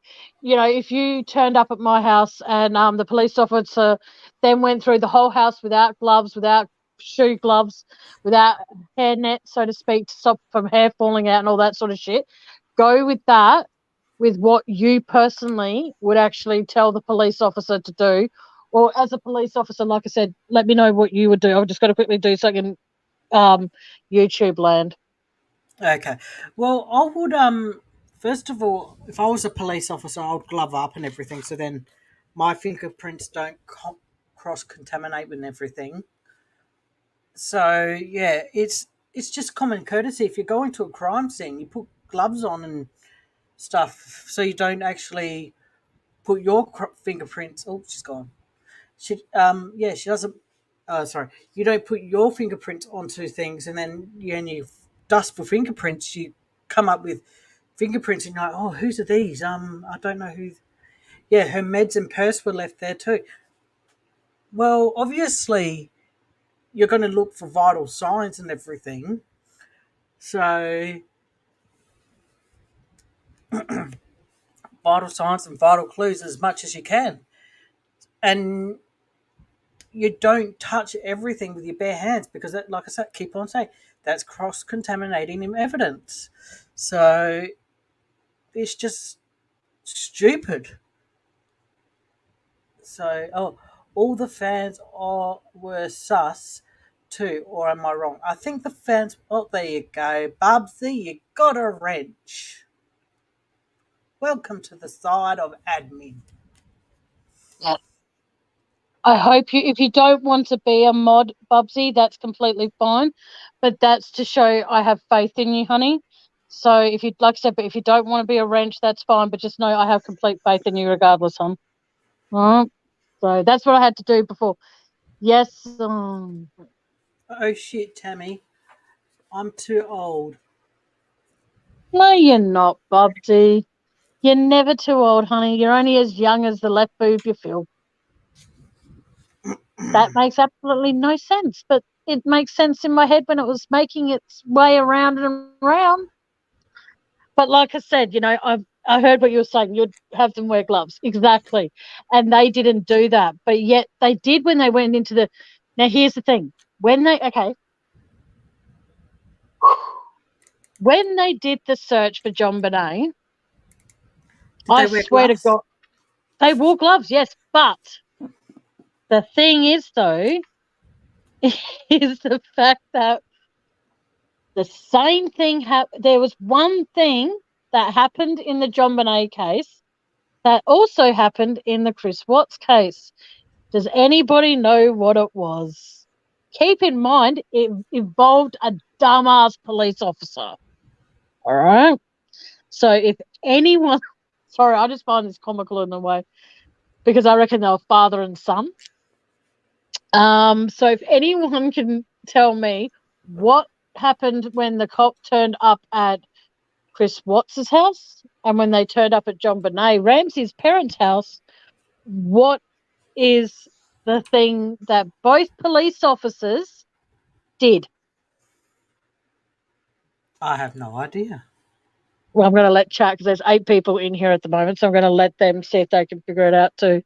if you turned up at my house and the police officer then went through the whole house without gloves, without shoe gloves, without hair net, so to speak, to stop from hair falling out and all that sort of shit. Go with that, with what you personally would actually tell the police officer to do. Or as a police officer, like I said, let me know what you would do. I've just got to quickly do something in YouTube land. Okay. Well, I would first of all, if I was a police officer, I would glove up and everything, so then my fingerprints don't cross contaminate with everything. So yeah, it's just common courtesy. If you're going to a crime scene, you put gloves on and stuff, so you don't actually put your fingerprints. Oh, she's gone. She doesn't. Sorry, you don't put your fingerprints onto things, and then when you dust for fingerprints, you come up with fingerprints, and you're like, oh, whose are these? I don't know who. Yeah, her meds and purse were left there too. Well, obviously, you're going to look for vital signs and everything. So vital signs and vital clues as much as you can. And you don't touch everything with your bare hands because, that, like I said, keep on saying, that's cross-contaminating evidence. So it's just stupid. So, all the fans were sus too, or am I wrong? I think the fans. Oh, there you go, Bubsy. You got a wrench. Welcome to the side of admin. Yeah. I hope if you don't want to be a mod, Bubsy, that's completely fine. But that's to show I have faith in you, honey. So if you, like I said, but if you don't want to be a wrench, that's fine. But just know I have complete faith in you regardless, hon. All right. So that's what I had to do before. Yes. Oh shit, Tammy. I'm too old. No, you're not, Bubsy. You're never too old, honey. You're only as young as the left boob you feel. That makes absolutely no sense, but it makes sense in my head when it was making its way around and around. But like I said, I heard what you were saying. You'd have them wear gloves. Exactly. And they didn't do that. But yet they did when they went into the. Now, here's the thing. When they did the search for JonBenét, I swear to God, they wore gloves, yes. But the thing is, though, is the fact that the same thing happened. There was one thing that happened in the JonBenét case that also happened in the Chris Watts case. Does anybody know what it was? Keep in mind, it involved a dumbass police officer. All right. So if anyone, sorry, I just find this comical in a way because I reckon they were father and son. So if anyone can tell me what happened when the cop turned up at Chris Watts's house and when they turned up at JonBenét Ramsey's parents' house, what is the thing that both police officers did? I have no idea. Well, I'm going to let chat because there's 8 people in here at the moment, so I'm going to let them see if they can figure it out too.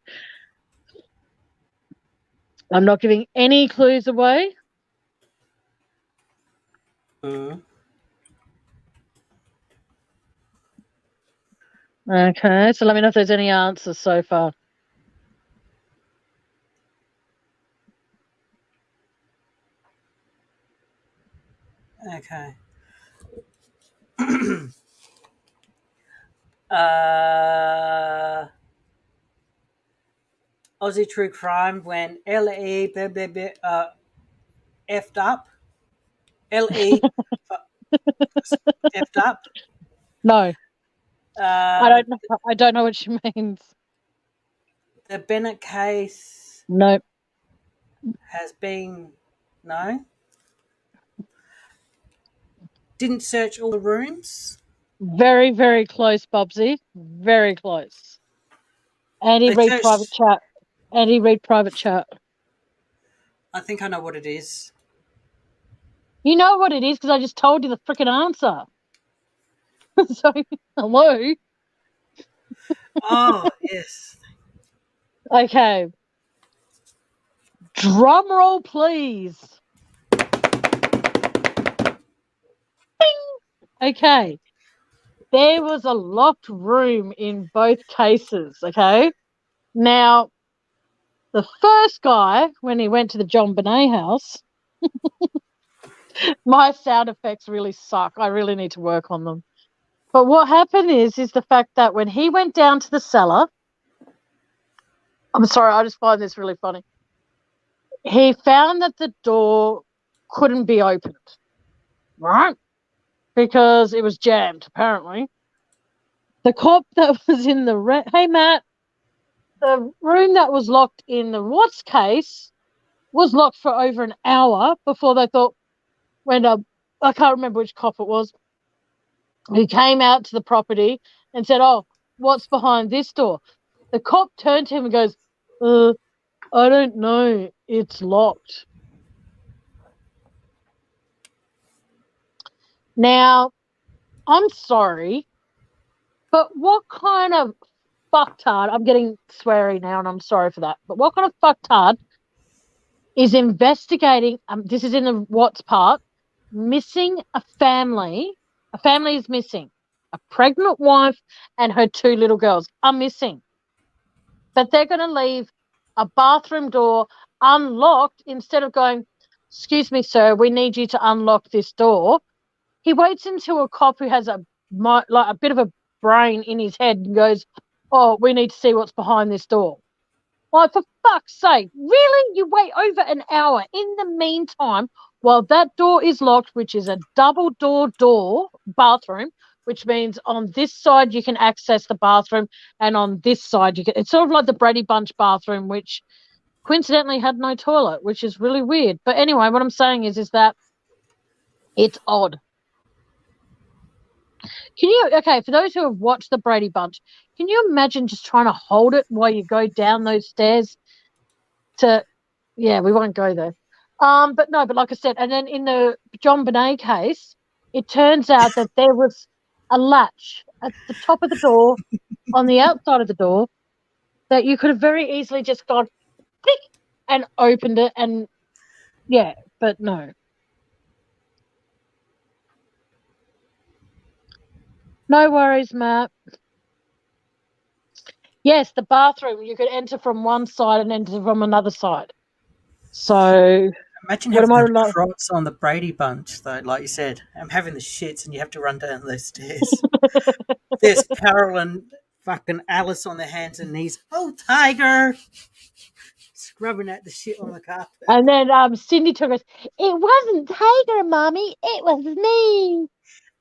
I'm not giving any clues away. Okay, so let me know if there's any answers so far. Okay. Aussie True Crime when L.E. effed up. L.E. effed up. No. I don't know what she means. The Bennett case. No. Has been. No. Didn't search all the rooms. Very, very close, Bubsy. Very close. Andy, read private chat. Andy, read private chat. I think I know what it is. You know what it is because I just told you the freaking answer. So, hello. Oh, yes. Okay. Drum roll, please. Bing! Okay. There was a locked room in both cases, okay? Now, the first guy, when he went to the JonBenét house, my sound effects really suck. I really need to work on them. But what happened is the fact that when he went down to the cellar, I'm sorry, I just find this really funny. He found that the door couldn't be opened, right? Because it was jammed, apparently. The cop that was in the hey, Matt, the room that was locked in the Watts case was locked for over an hour before they thought, I can't remember which cop it was, who came out to the property and said, oh, what's behind this door? The cop turned to him and goes, I don't know. It's locked. Now, I'm sorry, But what kind of fucktard? I'm getting sweary now, and I'm sorry for that. But what kind of fucktard is investigating? This is in the what's part. Missing a family. A family is missing. A pregnant wife and her 2 little girls are missing. But they're going to leave a bathroom door unlocked instead of going, "Excuse me, sir, we need you to unlock this door." He waits until a cop who has a bit of a brain in his head and goes, "Oh, we need to see what's behind this door." Like, for fuck's sake, really? You wait over an hour. In the meantime, while that door is locked, which is a double door bathroom, which means on this side you can access the bathroom, and on this side you can. It's sort of like the Brady Bunch bathroom, which coincidentally had no toilet, which is really weird. But anyway, what I'm saying is that it's odd. Okay, for those who have watched the Brady Bunch, can you imagine just trying to hold it while you go down those stairs we won't go there. But like I said, and then in the JonBenét case, it turns out that there was a latch at the top of the door, on the outside of the door, that you could have very easily just gone click and opened it, and but no. No worries, Matt. Yes, the bathroom, you could enter from one side and enter from another side. So imagine having the trots on the Brady Bunch, though, like you said. I'm having the shits and you have to run down those stairs. There's Carol and fucking Alice on their hands and knees. "Oh, Tiger!" Scrubbing at the shit on the carpet. And then Cindy took us, "It wasn't Tiger, Mommy. It was me."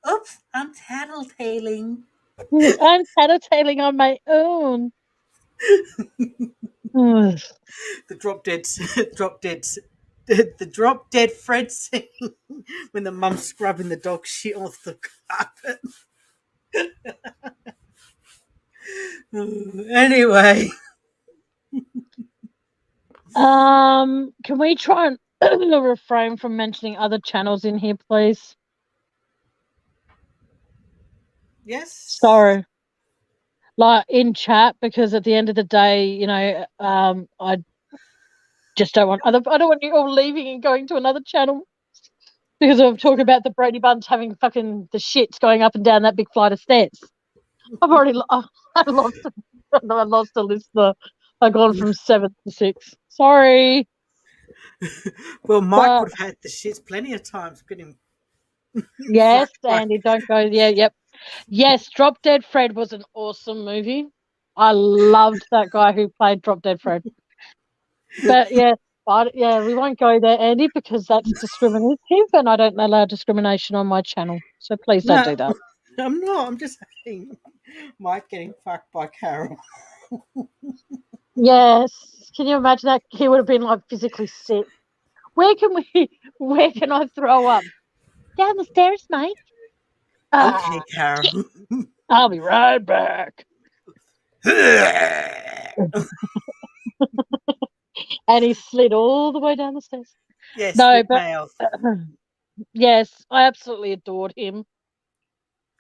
Oops, I'm tattletaling. I'm tattletaling on my own. The drop dead Fred scene when the mum's scrubbing the dog shit off the carpet. Anyway. Can we try and refrain from mentioning other channels in here, please? Yes. Sorry. Like in chat, because at the end of the day, I just don't want you all leaving and going to another channel because I'm talking about the Brady Bunch having fucking the shits going up and down that big flight of stairs. I've already I lost a listener. I've gone from 7 to 6. Sorry. Well, Mike would have had the shits plenty of times. Yes, Andy, don't go. Yeah, yep. Yes, Drop Dead Fred was an awesome movie. I loved that guy who played Drop Dead Fred. But we won't go there, Andy, because that's discriminative, and I don't allow discrimination on my channel. So please don't do that. I'm not. I'm just saying, Mike getting fucked by Carol. Yes. Can you imagine that? He would have been like physically sick. Where can I throw up? Down the stairs, mate. Okay, Carol. I'll be right back. And he slid all the way down the stairs. Yes, no, but yes, I absolutely adored him.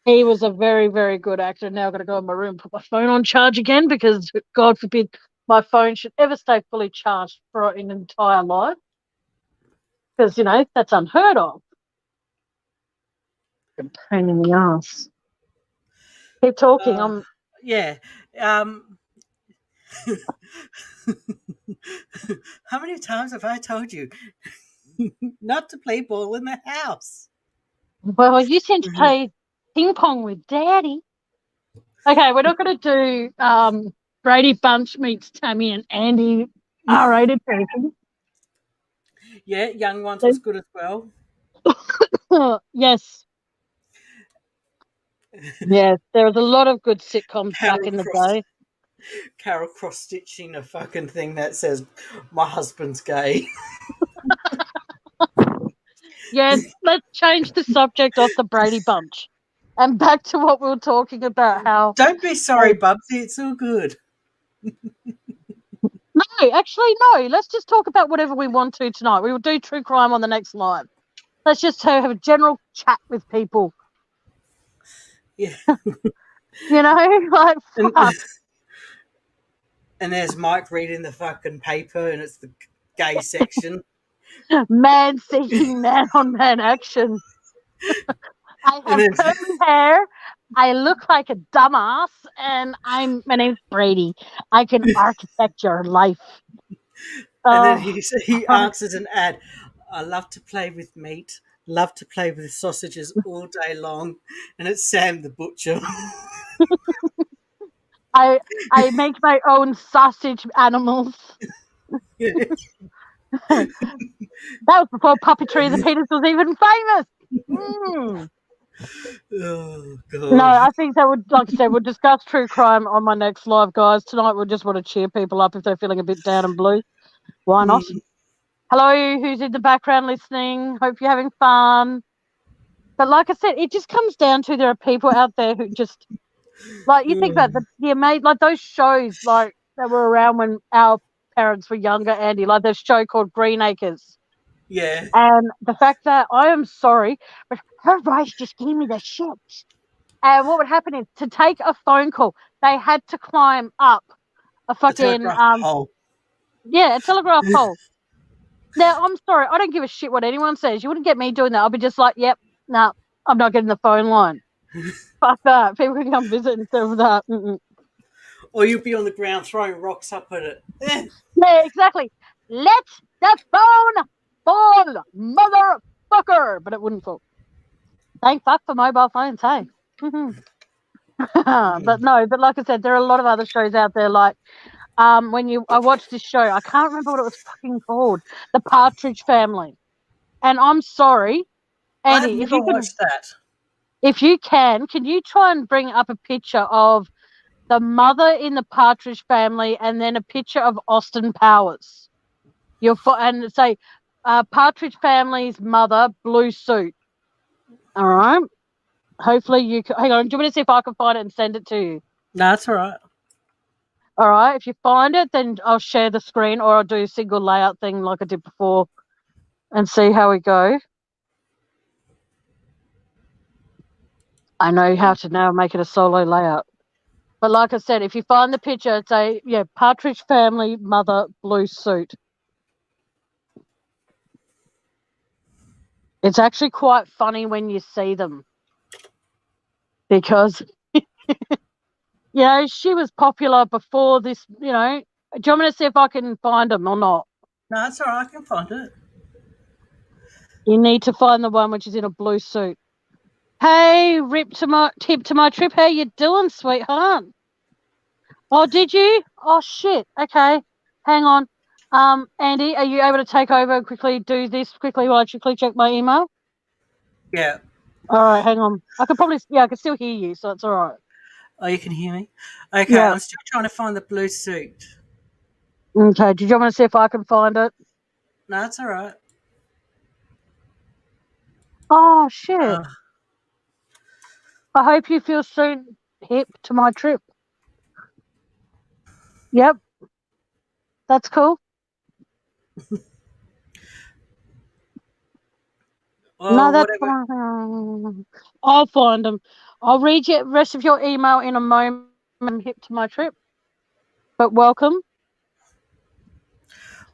He was a very, very good actor. Now I've got to go in my room and put my phone on charge again because, God forbid, my phone should ever stay fully charged for an entire life. Because, that's unheard of. A pain in the ass. Keep talking. Yeah. How many times have I told you not to play ball in the house? Well, you seem to play ping pong with Daddy. Okay, we're not going to do Brady Bunch meets Tammy and Andy R-rated version. Yeah, Young Ones was good as well. Yes. Yes, there was a lot of good sitcoms back in the day. Carol cross-stitching a fucking thing that says, "My husband's gay." Yes, let's change the subject off the Brady Bunch. And back to what we were talking about, how... Don't be sorry, Bubsy, it's all good. No, actually, no. Let's just talk about whatever we want to tonight. We will do true crime on the next live. Let's just have a general chat with people. Yeah. You know, like And, fuck. and there's Mike reading the fucking paper, and it's the gay section. Man seeking man on man action. I And have then, curly hair. I look like a dumbass, and my name's Brady. I can architect your life. and then Oh, he answers an ad. I love to play with meat. Love to play with sausages all day long. And it's Sam the butcher. I I make my own sausage animals. Yeah. That was before puppetry of the penis was even famous. Mm. Oh No, god. I think that would, like I said, we'll discuss true crime on my next live, guys. Tonight we'll just want to cheer people up if they're feeling a bit down and blue. Why not? Mm, Hello, who's in the background listening? Hope you're having fun. But like I said, it just comes down to there are people out there who just like you think about the amazing like those shows like that were around when our parents were younger, Andy, like this show called Green Acres. yeah. And the fact that I am sorry, but her voice just gave me the shits. And what would happen is to take a phone call, they had to climb up a A fucking telegraph pole. a telegraph pole. Now I'm sorry, I don't give a shit what anyone says. You wouldn't get me doing that. I'll be just like, yep, no, I'm not getting the phone line. Fuck that. People can come visit instead of that. Mm-mm. Or you'd be on the ground throwing rocks up at it. Yeah, exactly. Let the phone fall, motherfucker. But it wouldn't fall. Thank fuck for mobile phones, hey. But no, but like I said, there are a lot of other shows out there. Like I watched this show, I can't remember what it was fucking called, The Partridge Family. And I'm sorry, I have Andy, never watched that. if you can you try and bring up a picture of the mother in the Partridge Family and then a picture of Austin Powers? And say Partridge Family's mother, blue suit. All right. Hopefully you can. Hang on. Do you want me to see if I can find it and send it to you? No, that's all right. All right. If you find it, then I'll share the screen or I'll do a single layout thing like I did before and see how we go. I know how to now make it a solo layout. But like I said, if you find the picture, it's Partridge Family mother blue suit. It's actually quite funny when you see them because she was popular before this. Do you want me to see if I can find them or not? No, that's all right. I can find it. You need to find the one which is in a blue suit. Hey, tip to my trip. How you doing, sweetheart? Oh, did you? Oh shit. Okay, hang on. Andy, are you able to take over and quickly do this quickly while I quickly check my email? Yeah. All right, hang on. I can still hear you, so it's all right. Oh, you can hear me? Okay, Yeah. I'm still trying to find the blue suit. Okay. Did you want me to see if I can find it? No, that's all right. Oh shit. Uh, I hope you feel soon hip to my trip. Yep, that's cool. No, well, that's whatever. fine. I'll find them. I'll read you the rest of your email in a moment. I'm hip to my trip, but welcome.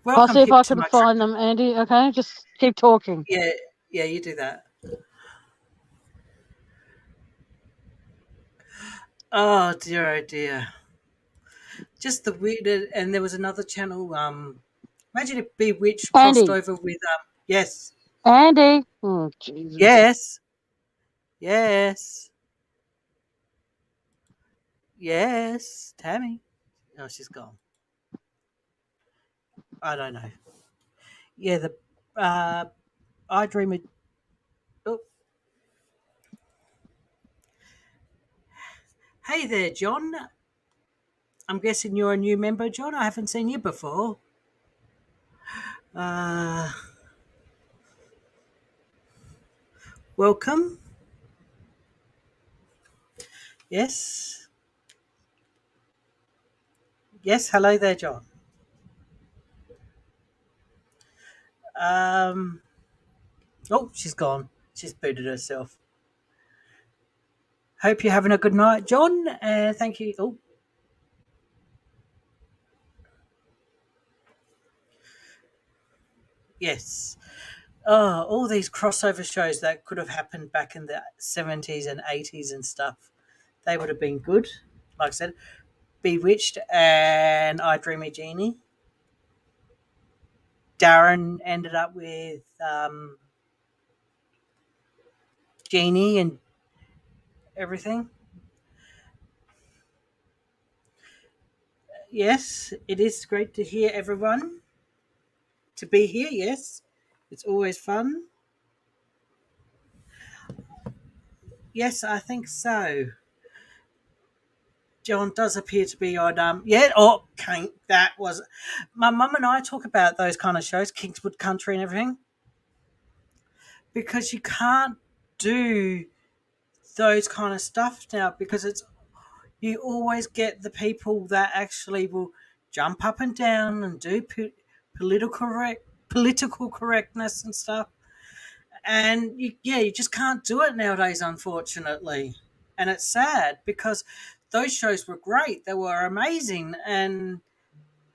I'll Welcome see if hip I to can my trip. find them, Andy. Okay, just keep talking. Yeah, yeah, you do that. Oh dear, oh dear. Just the weird, and there was another channel. Imagine if Bewitched crossed Andy, over with yes, Andy. Oh Jesus. yes, yes, yes. Tammy. Oh, she's gone. I don't know. Yeah, the I Dream of. Oh, hey there, John. I'm guessing you're a new member, John. I haven't seen you before. Uh, welcome. Yes. Yes, hello there, John. Um, oh, she's gone. She's booted herself. Hope you're having a good night, John. Thank you. Oh. Yes. Oh, all these crossover shows that could have happened back in the 70s and 80s and stuff. They would have been good. Like I said, Bewitched and I Dream a Genie. Darren ended up with Genie and everything. Yes, it is great to hear everyone. To be here, yes. It's always fun. Yes, I think so. John does appear to be on. Okay, that was. My mum and I talk about those kind of shows, Kingswood Country and everything, because you can't do those kind of stuff now because you always get the people that actually will jump up and down and do political correctness and stuff, and you just can't do it nowadays, unfortunately, and it's sad because those shows were great. They were amazing, and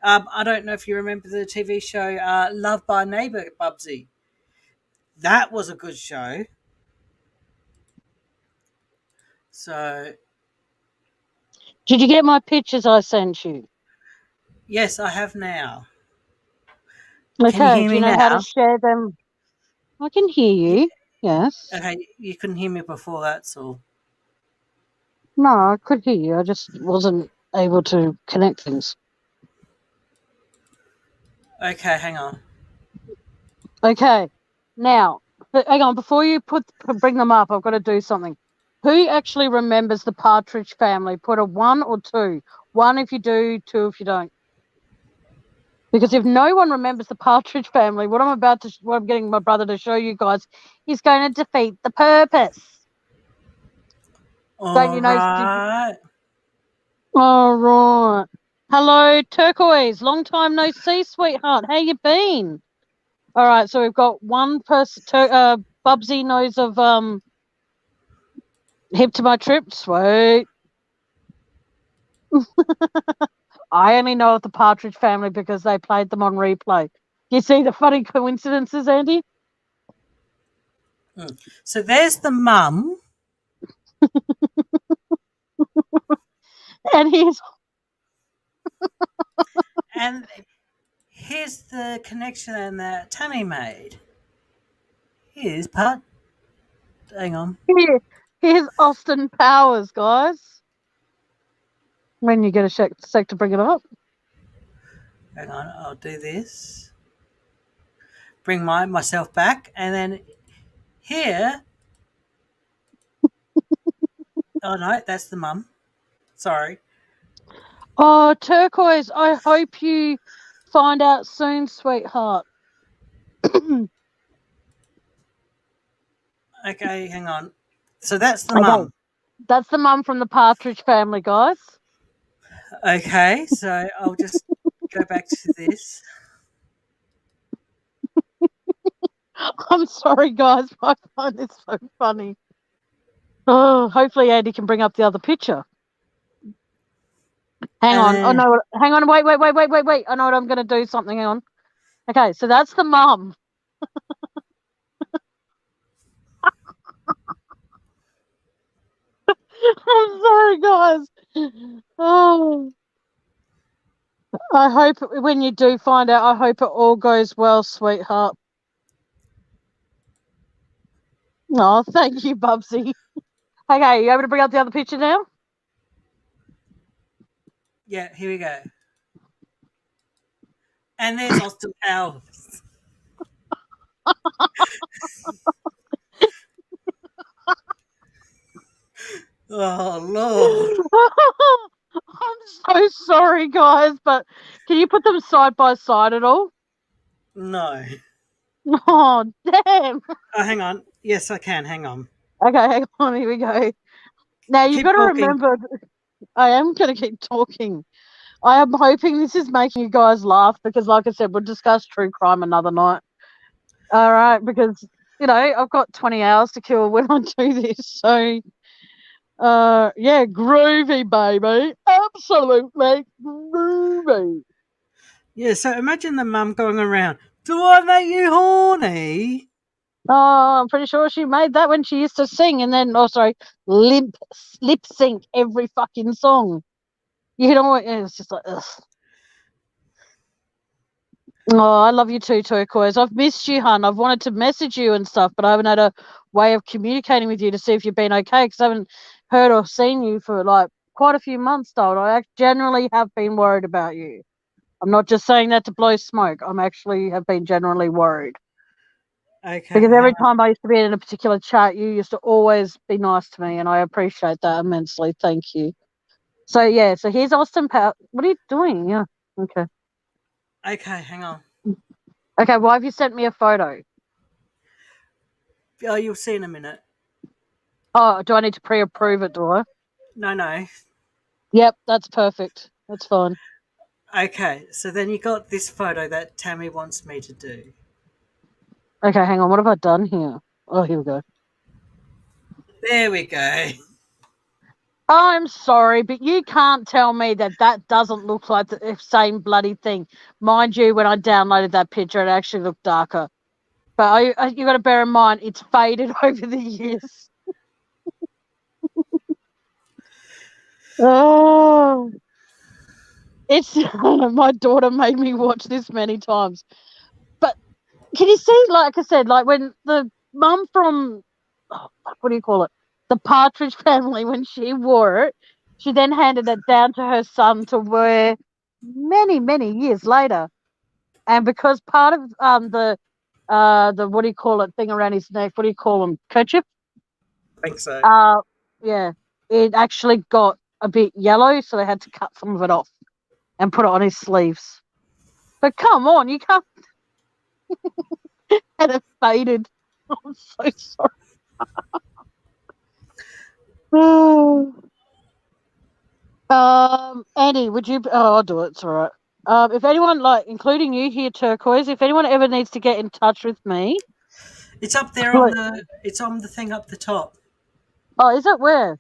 I don't know if you remember the TV show Love by Neighbour, Bubsy. That was a good show. So Did you get my pictures I sent you? yes, I have now. Okay, Can you hear do me you know now? how to share them? I can hear you. Yes. Okay, you couldn't hear me before, that's all. No, I could hear you. I just wasn't able to connect things. Okay, hang on. Okay. Now, hang on. Before you bring them up, I've got to do something. Who actually remembers the Partridge Family? Put a 1 or 2. 1 if you do, 2 if you don't. Because if no one remembers the Partridge Family, what I'm getting my brother to show you guys, he's going to defeat the purpose. Don't you know? Right. All right. Hello, Turquoise. Long time no see, sweetheart. How you been? All right. So we've got one person. Bubsy knows of Hip to My Trip. Sweet. I only know of the Partridge Family because they played them on replay. You see the funny coincidences, Andy? So there's the mum. And And here's the connection that Tammy made. Here's part. Hang on. here's Austin Powers, guys. When you get a sec to bring it up. Hang on, I'll do this. Bring myself back, and then here. Oh no, that's the mum. Sorry. Oh, Turquoise, I hope you find out soon, sweetheart. Okay, hang on. So that's the mum. That's the mum from the Partridge Family, guys. Okay, so I'll just go back to this. I'm sorry, guys. I find this so funny. Oh, hopefully Andy can bring up the other picture. Hang on. Oh no! Hang on. Wait. I know what I'm going to do. Something. Hang on. Okay, so that's the mum. I'm sorry, guys. Oh, I hope when you do find out, I hope it all goes well, sweetheart. Oh, thank you, Bubsy. Okay, you able to bring up the other picture now? Yeah, here we go. And there's Austin Powers. Oh Lord. I'm so sorry, guys, but can you put them side by side at all? No. Oh, damn. Oh, hang on. Yes, I can. Hang on. Okay, hang on. Here we go. Now, you've got to remember, I am going to keep talking. I am hoping this is making you guys laugh because, like I said, we'll discuss true crime another night. All right, because, I've got 20 hours to kill when I do this. So, Yeah, groovy, baby. Absolutely groovy. Yeah, so imagine the mum going around, do I make you horny? Oh, I'm pretty sure she made that when she used to sing and then, lip sync every fucking song. You know what? It's just like, ugh. Oh, I love you too, Turquoise. I've missed you, hun. I've wanted to message you and stuff, but I haven't had a way of communicating with you to see if you've been okay because I haven't heard or seen you for like quite a few months, though. And I generally have been worried about you. I'm not just saying that to blow smoke. I'm actually have been generally worried. Okay. Because every time I used to be in a particular chat, you used to always be nice to me, and I appreciate that immensely. Thank you. So, yeah, so here's Austin Powell. What are you doing? Yeah, okay. Okay, hang on. Okay, why have you sent me a photo? Oh, you'll see in a minute. Oh, do I need to pre-approve it, do I? No. Yep, that's perfect. That's fine. Okay, so then you got this photo that Tammy wants me to do. Okay, hang on. What have I done here? Oh, here we go. There we go. I'm sorry, but you can't tell me that that doesn't look like the same bloody thing. Mind you, when I downloaded that picture, it actually looked darker. But you got to bear in mind, it's faded over the years. Oh, it's my daughter made me watch this many times. But can you see, like I said, like when the mum from, what do you call it? The Partridge Family, when she wore it, she then handed it down to her son to wear many, many years later. And because part of the what do you call it thing around his neck, what do you call them, kerchief? I think so. Yeah, it actually got a bit yellow, so they had to cut some of it off and put it on his sleeves. But come on, you can't. And it faded. I'm so sorry. Annie, would you? Oh, I'll do it. It's all right. If anyone, like, including you here, Turquoise, if anyone ever needs to get in touch with me, It's up there on the. It's on the thing up the top. oh, is it where?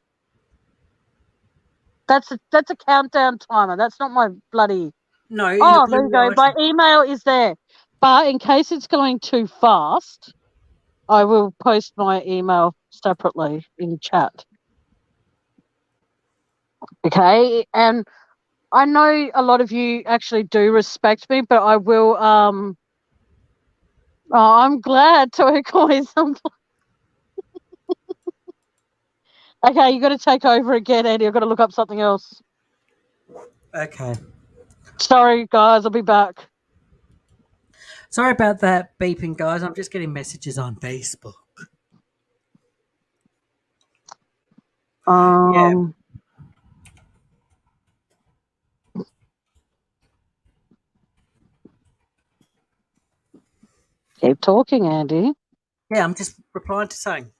That's a countdown timer. That's not my bloody. No, in a Oh, there blue you go. My item. email is there. But in case it's going too fast, I will post my email separately in chat. Okay, and I know a lot of you actually do respect me, but I will. Oh, I'm glad, Turquoise. Okay, you got to take over again, Andy. I've got to look up something else. Okay. Sorry, guys. I'll be back. Sorry about that beeping, guys. I'm just getting messages on Facebook. Yeah. Keep talking, Andy. Yeah, I'm just replying to saying.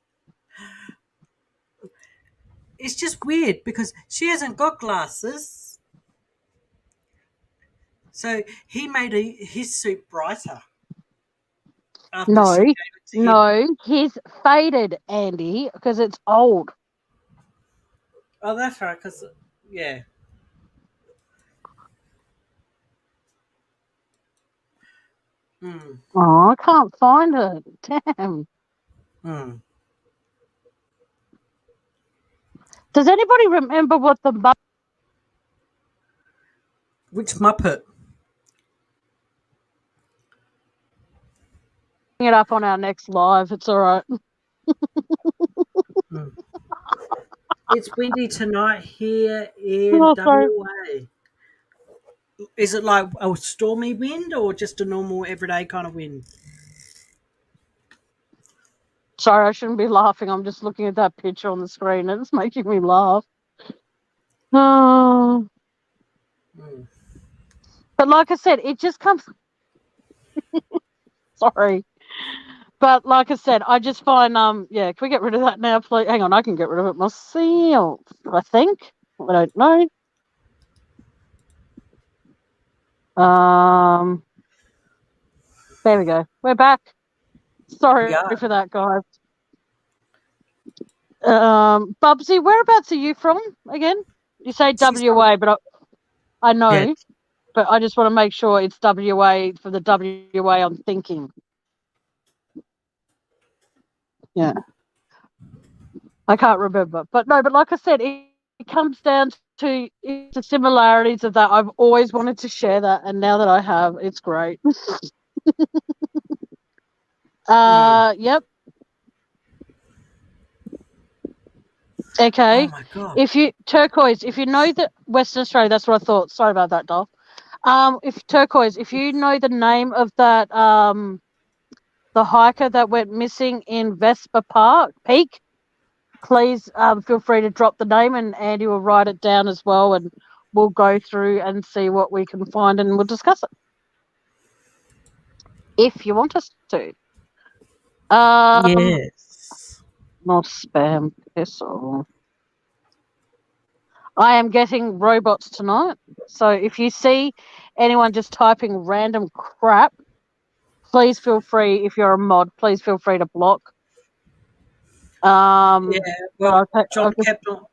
It's just weird because she hasn't got glasses. So he made his suit brighter after No, she gave it to him. no, he's faded, Andy, because it's old. Oh, that's right, because, yeah. Hmm. Oh, I can't find it. Damn. Hmm. Does anybody remember what the Which Muppet? it up on our next live? It's all right. Hmm. It's windy tonight here in Oh, sorry. WA. Is it like a stormy wind or just a normal everyday kind of wind? Sorry, I shouldn't be laughing. I'm just looking at that picture on the screen and it's making me laugh. Oh. Hmm. But like I said, it just comes. Sorry. But like I said, I just find yeah, can we get rid of that now, please? Hang on, I can get rid of it myself, I think. I don't know. There we go. We're back. Sorry Yeah. for that, guys. Bubsy, whereabouts are you from again? You say She's WA, but I know, Yeah. but I just want to make sure it's WA for the WA I'm thinking. Yeah. I can't remember. But no, but like I said, it comes down to the similarities of that. I've always wanted to share that, and now that I have, it's great. Yep. Oh Okay. my god. If you turquoise, if you know that Western Australia, that's what I thought. Sorry about that, doll. If turquoise, if you know the name of that the hiker that went missing in Vespa Park Peak, please feel free to drop the name and Andy will write it down as well, and we'll go through and see what we can find and we'll discuss it if you want us to. Yes. Not spam. Piss off. I am getting robots tonight, so if you see anyone just typing random crap, please feel free. If you're a mod, please feel free to block. Yeah. But Well, I'll John just, kept on.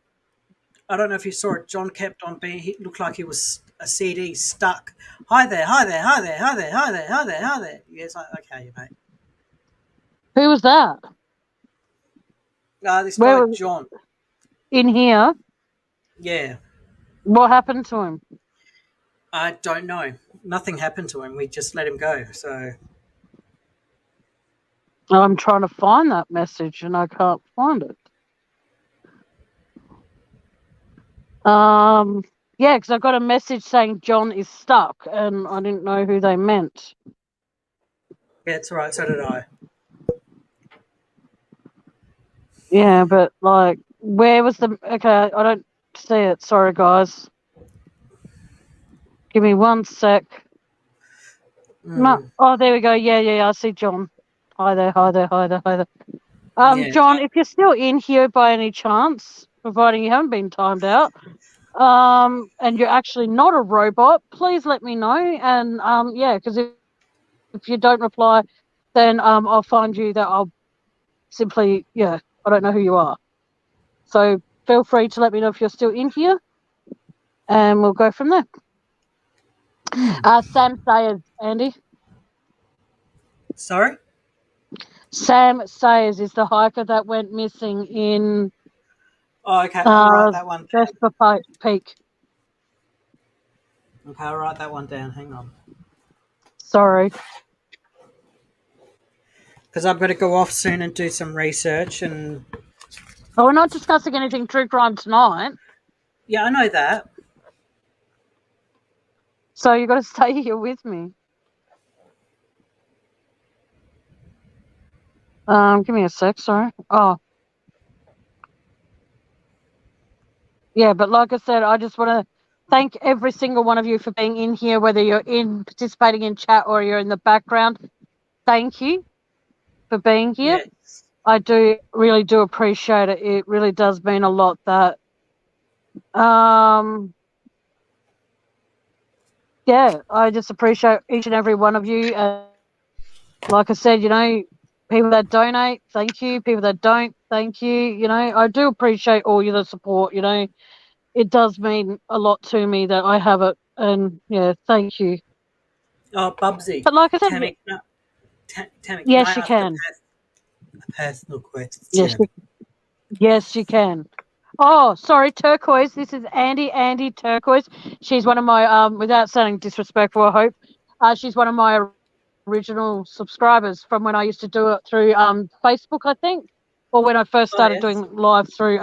I don't know if you saw it. John kept on being. He looked like he was a CD stuck. Hi there. Hi there. Hi there. Hi there. Hi there. Hi there. Hi there. Yes. Okay, mate. who was that? This Where guy was John. in here? Yeah. What happened to him? I don't know. Nothing happened to him. We just let him go. So I'm trying to find that message and I can't find it. Yeah, because I got a message saying John is stuck, and I didn't know who they meant. yeah, it's all right. So did I. Yeah, but like, where was the? Okay, I don't see it. Sorry, guys. Give me 1 sec. No. Mm, Oh, there we go. Yeah. I see John. Hi there. yeah. John, if you're still in here by any chance, providing you haven't been timed out, and you're actually not a robot, please let me know. And yeah, because if you don't reply, then I'll find you that I'll simply, I don't know who you are. So feel free to let me know if you're still in here, and we'll go from there. Sam Sayers, Andy. Sorry. Sam Sayers is the hiker that went missing in Oh, okay. I'll write that one down. Vespa Peak. Okay, I'll write that one down. Hang on. Sorry. Because I'm going to go off soon and do some research and. But we're not discussing anything true crime tonight. Yeah, I know that. So you've got to stay here with me. Give me a sec, sorry. Oh. Yeah, but like I said, I just want to thank every single one of you for being in here, whether you're participating in chat or you're in the background. Thank you for being here. Yes. I really do appreciate it. It really does mean a lot that yeah, I just appreciate each and every one of you. And like I said, people that donate, thank you. People that don't, thank you. I do appreciate all your support. It does mean a lot to me that I have it. And yeah, thank you. Oh, Bubsy. But like I said, Tammy, Tammy, can I yes, you ask can. a personal question? Yes, you can. Oh, sorry, Turquoise. This is Andy Turquoise. She's one of my without sounding disrespectful, I hope. She's one of my original subscribers from when I used to do it through Facebook, I think, or when I first started doing live through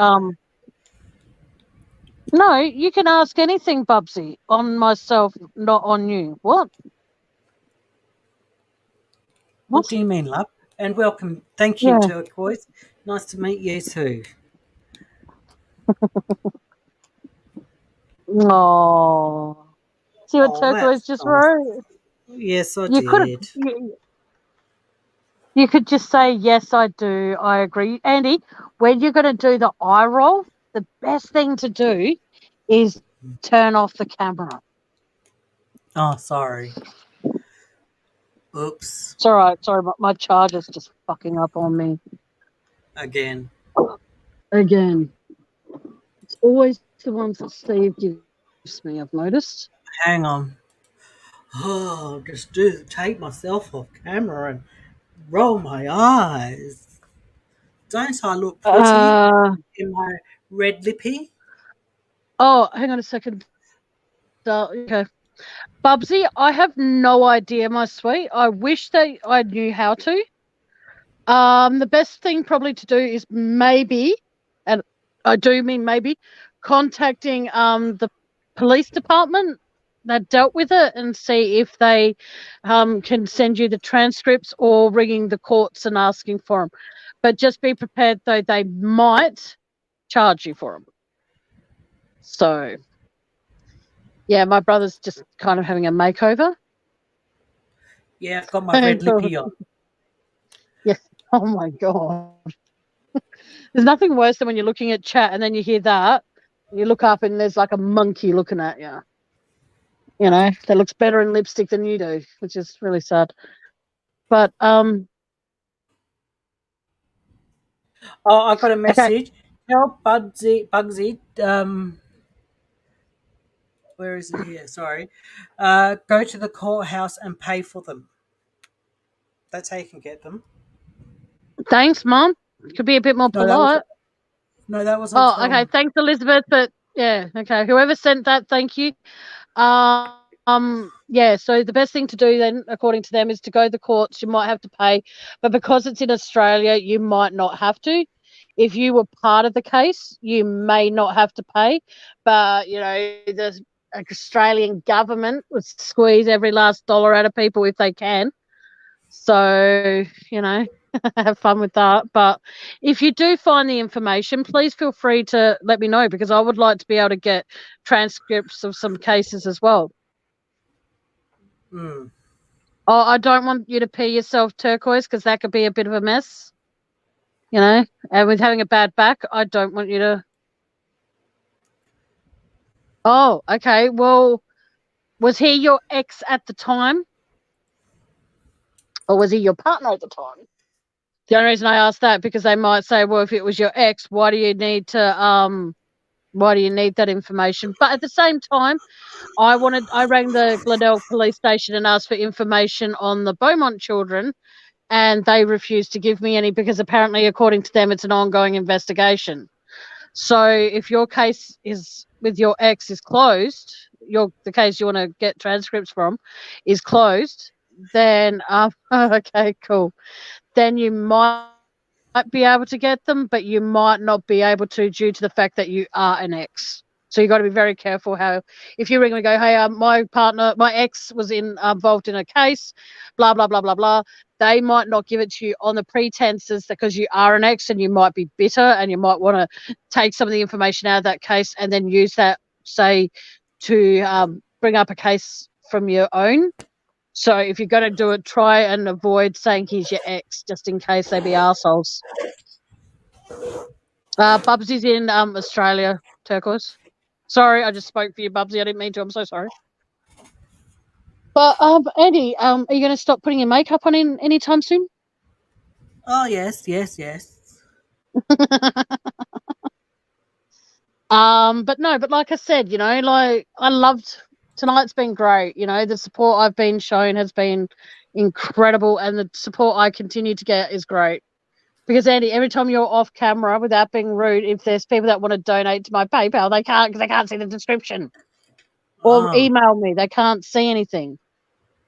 No, you can ask anything, Bubsy, on myself, not on you. What? What do you mean, love? And welcome. Thank you, Yeah. Turquoise. Nice to meet you too. Oh. See what Oh, Turquoise that's just nice. wrote? Yes, I You could did. you could just say, yes, I do. I agree. Andy, when you're going to do the eye roll, the best thing to do is turn off the camera. Oh, sorry. Oops. It's all right. Sorry, my charger's just fucking up on me. Again. again. It's always the ones that Steve gives me, I've noticed. Hang on. Oh, just do take myself off camera and roll my eyes. Don't I look pretty Uh, in my red lippy? oh, hang on a second. Okay. Bubsy, I have no idea, my sweet. I wish that I knew how to. The best thing probably to do is maybe, and I do mean maybe, contacting the police department that dealt with it and see if they can send you the transcripts, or ringing the courts and asking for them. But just be prepared, though, they might charge you for them. So, yeah, my brother's just kind of having a makeover. Yeah, I've got my red lippy on. Yeah. Oh my God. There's nothing worse than when you're looking at chat and then you hear that. You look up and there's like a monkey looking at you. You know, that looks better in lipstick than you do, which is really sad. But Oh, I got a message. okay. Tell Bugsy, where is it here? Sorry. Go to the courthouse and pay for them. That's how you can get them. Thanks, Mom. Could be a bit more No, that was polite. no, that wasn't Oh, okay. from. Thanks, Elizabeth. But yeah, okay. Whoever sent that, thank you. Yeah, so the best thing to do then, according to them, is to go to the courts. You might have to pay, but because it's in Australia, you might not have to. If you were part of the case, you may not have to pay, but you know, the Australian government would squeeze every last dollar out of people if they can. So, you know, have fun with that. But if you do find the information, please feel free to let me know, because I would like to be able to get transcripts of some cases as well. Mm. Oh, I don't want you to pee yourself, Turquoise, because that could be a bit of a mess. You know, and with having a bad back, I don't want you to. Oh, okay. Well, was he your ex at the time, or was he your partner at the time? The only reason I ask that, because they might say, well, if it was your ex, why do you need that information? But at the same time, I rang the Glenelg police station and asked for information on the Beaumont children, and they refused to give me any, because apparently, according to them, it's an ongoing investigation. So if your case is with your ex is closed, the case you want to get transcripts from is closed, then okay, cool. Then you might be able to get them, but you might not be able to, due to the fact that you are an ex. So you got to be very careful how, if you ring and go, hey, my ex was involved in a case, blah blah blah blah blah. They might not give it to you on the pretenses because you are an ex, and you might be bitter, and you might want to take some of the information out of that case and then use that, say, to bring up a case from your own. So if you're going to do it, try and avoid saying he's your ex, just in case they be assholes. Bubsy's in Australia, Turquoise. Sorry, I just spoke for you, Bubsy. I didn't mean to. I'm so sorry. But Andy, are you going to stop putting your makeup on anytime soon? Oh yes, yes, yes. But no, but like I said, you know, like I loved tonight's been great. You know, the support I've been shown has been incredible, and the support I continue to get is great. Because Andy, every time you're off camera, without being rude, if there's people that want to donate to my PayPal, they can't, because they can't see the description. Or email me, they can't see anything.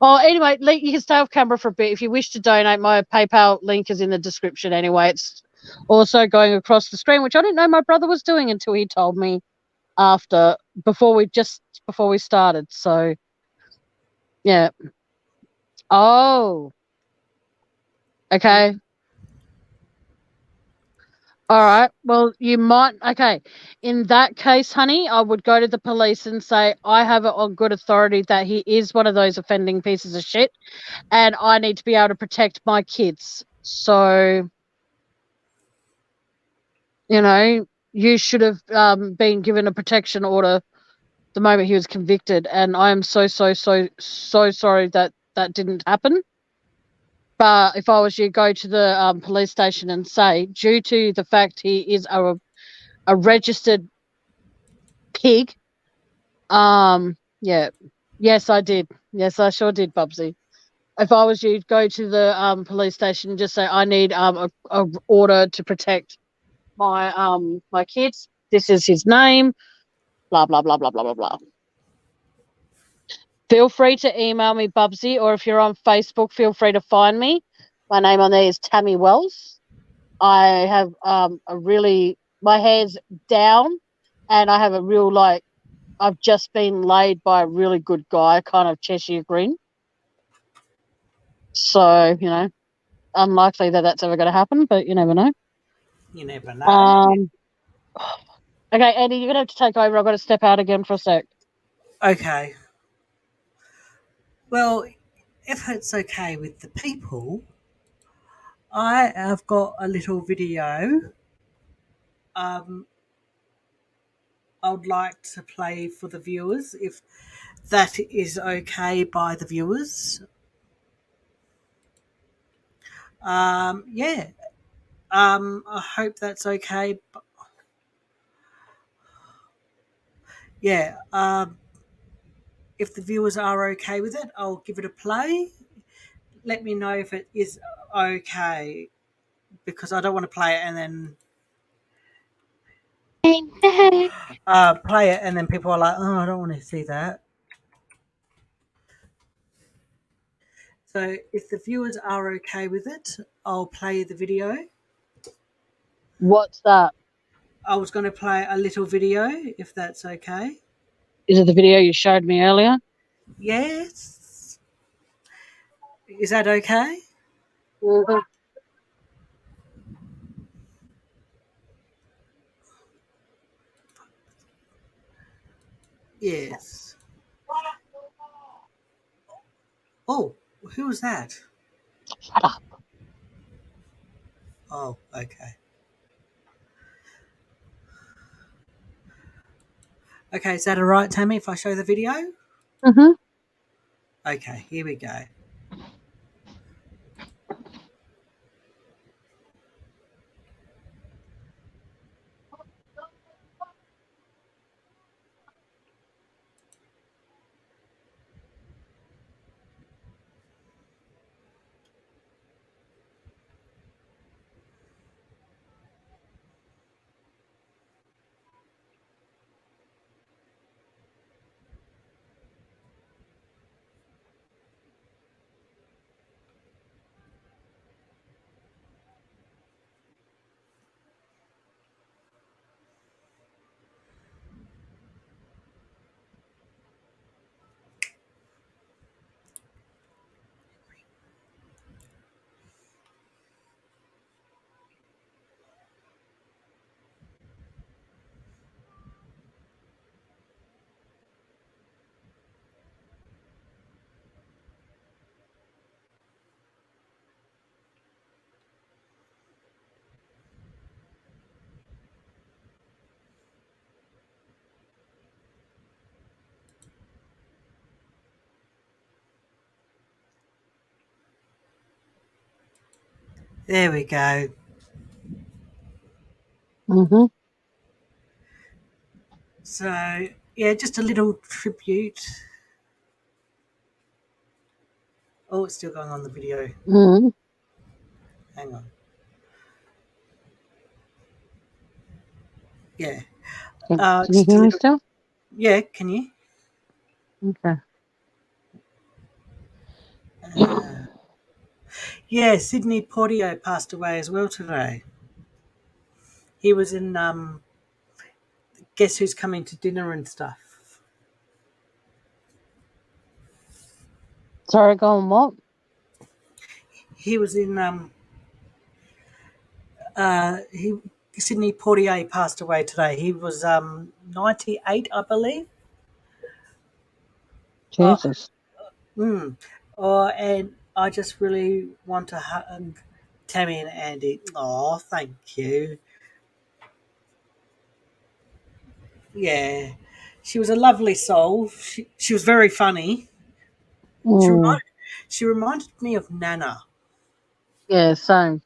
Oh, anyway, you can stay off camera for a bit. If you wish to donate, my PayPal link is in the description anyway. It's also going across the screen, which I didn't know my brother was doing until he told me before we started. So, yeah. Oh, okay. All right. Well, you might. Okay. In that case, honey, I would go to the police and say, I have it on good authority that he is one of those offending pieces of shit, and I need to be able to protect my kids. So, you know, you should have been given a protection order the moment he was convicted. And I am so sorry that didn't happen. But if I was you, go to the police station and say, due to the fact he is a registered pig. Yeah. Yes, I did. Yes, I sure did, Bubsy. If I was you, go to the police station and just say, I need a order to protect my kids. This is his name. Blah blah blah blah blah blah blah. Feel free to email me, Bubsy, or if you're on Facebook, feel free to find me. My name on there is Tammy Wells. I have my hair's down, and I have a real I've just been laid by a really good guy, kind of Cheshire grin. So, unlikely that that's ever going to happen, but you never know. You never know. Okay, Andy, you're going to have to take over. I've got to step out again for a sec. Okay. Well, if it's okay with the people, I have got a little video I would like to play for the viewers, if that is okay by the viewers. Yeah. I hope that's okay. Yeah. If the viewers are okay with it, I'll give it a play. Let me know if it is okay, because I don't want to play it and then play it and then people are like, oh, I don't want to see that. So if the viewers are okay with it, I'll play the video. What's that? I was going to play a little video, if that's okay. Is it the video you showed me earlier? Yes. Is that okay? Mm-hmm. Yes. Oh, who was that? Shut up. Oh, okay. Okay, is that all right, Tammy, if I show the video? Mm-hmm. Okay, here we go. There we go. Mm-hmm. So, yeah, just a little tribute. Oh, it's still going on the video. Mm-hmm. Hang on. Yeah. Can you Just a hear me little. still? Yeah, can you? Okay. Yeah, Sidney Poitier passed away as well today. He was in Guess Who's Coming to Dinner and stuff. Sorry, go on, what? He was in Sidney Poitier passed away today. He was 98, I believe. Jesus. And I just really want to hug Tammy and Andy. Oh, thank you. Yeah, she was a lovely soul. She was very funny. She Mm. reminded, she reminded me of Nana. Yeah, same.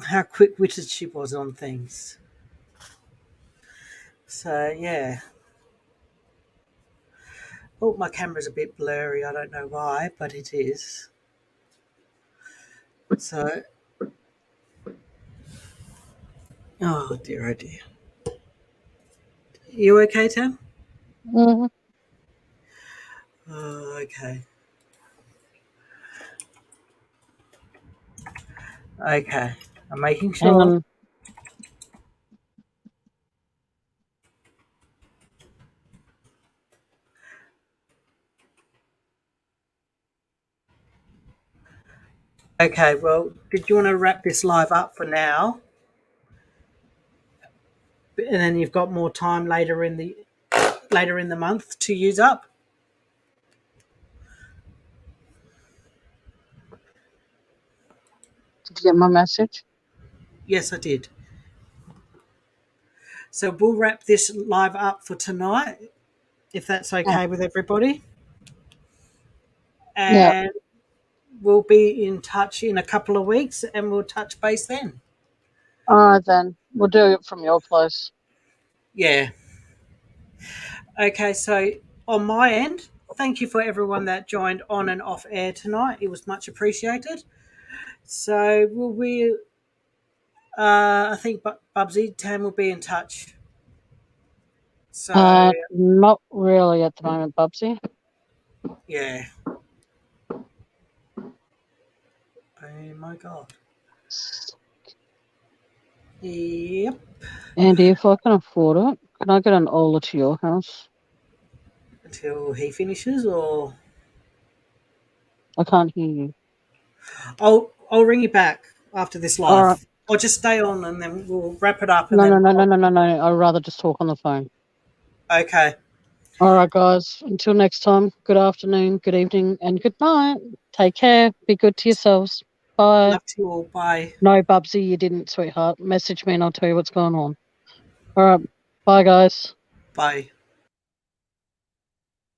How quick witted she was on things. So yeah. Oh, my camera's a bit blurry. I don't know why, but it is. So, oh dear, oh dear. You okay, Tam? Mm-hmm. Oh, okay. Okay. I'm making Hang sure. on. Okay, well, did you want to wrap this live up for now? And then you've got more time later in the month to use up? Did you get my message? Yes, I did. So we'll wrap this live up for tonight, if that's okay with everybody. Yeah. And we'll be in touch in a couple of weeks and we'll touch base then. All right, then. We'll do it from your place. Yeah. Okay, so on my end, thank you for everyone that joined on and off air tonight. It was much appreciated. So will we? I think Bubsy Tam will be in touch. So Not really at the moment, Bubsy. yeah. Oh my god. Yep. Andy, if I can afford it, can I get an Ola to your house? Until he finishes, or I can't hear you. I'll ring you back after this All right. live. Or just stay on and then we'll wrap it up and No. then I'd rather just talk on the phone. okay. All right, guys. Until next time, good afternoon, good evening, and good night. Take care. Be good to yourselves. Bye. Love to you all. Bye. No, Bubsy, you didn't, sweetheart. Message me and I'll tell you what's going on. All right. Bye, guys. Bye.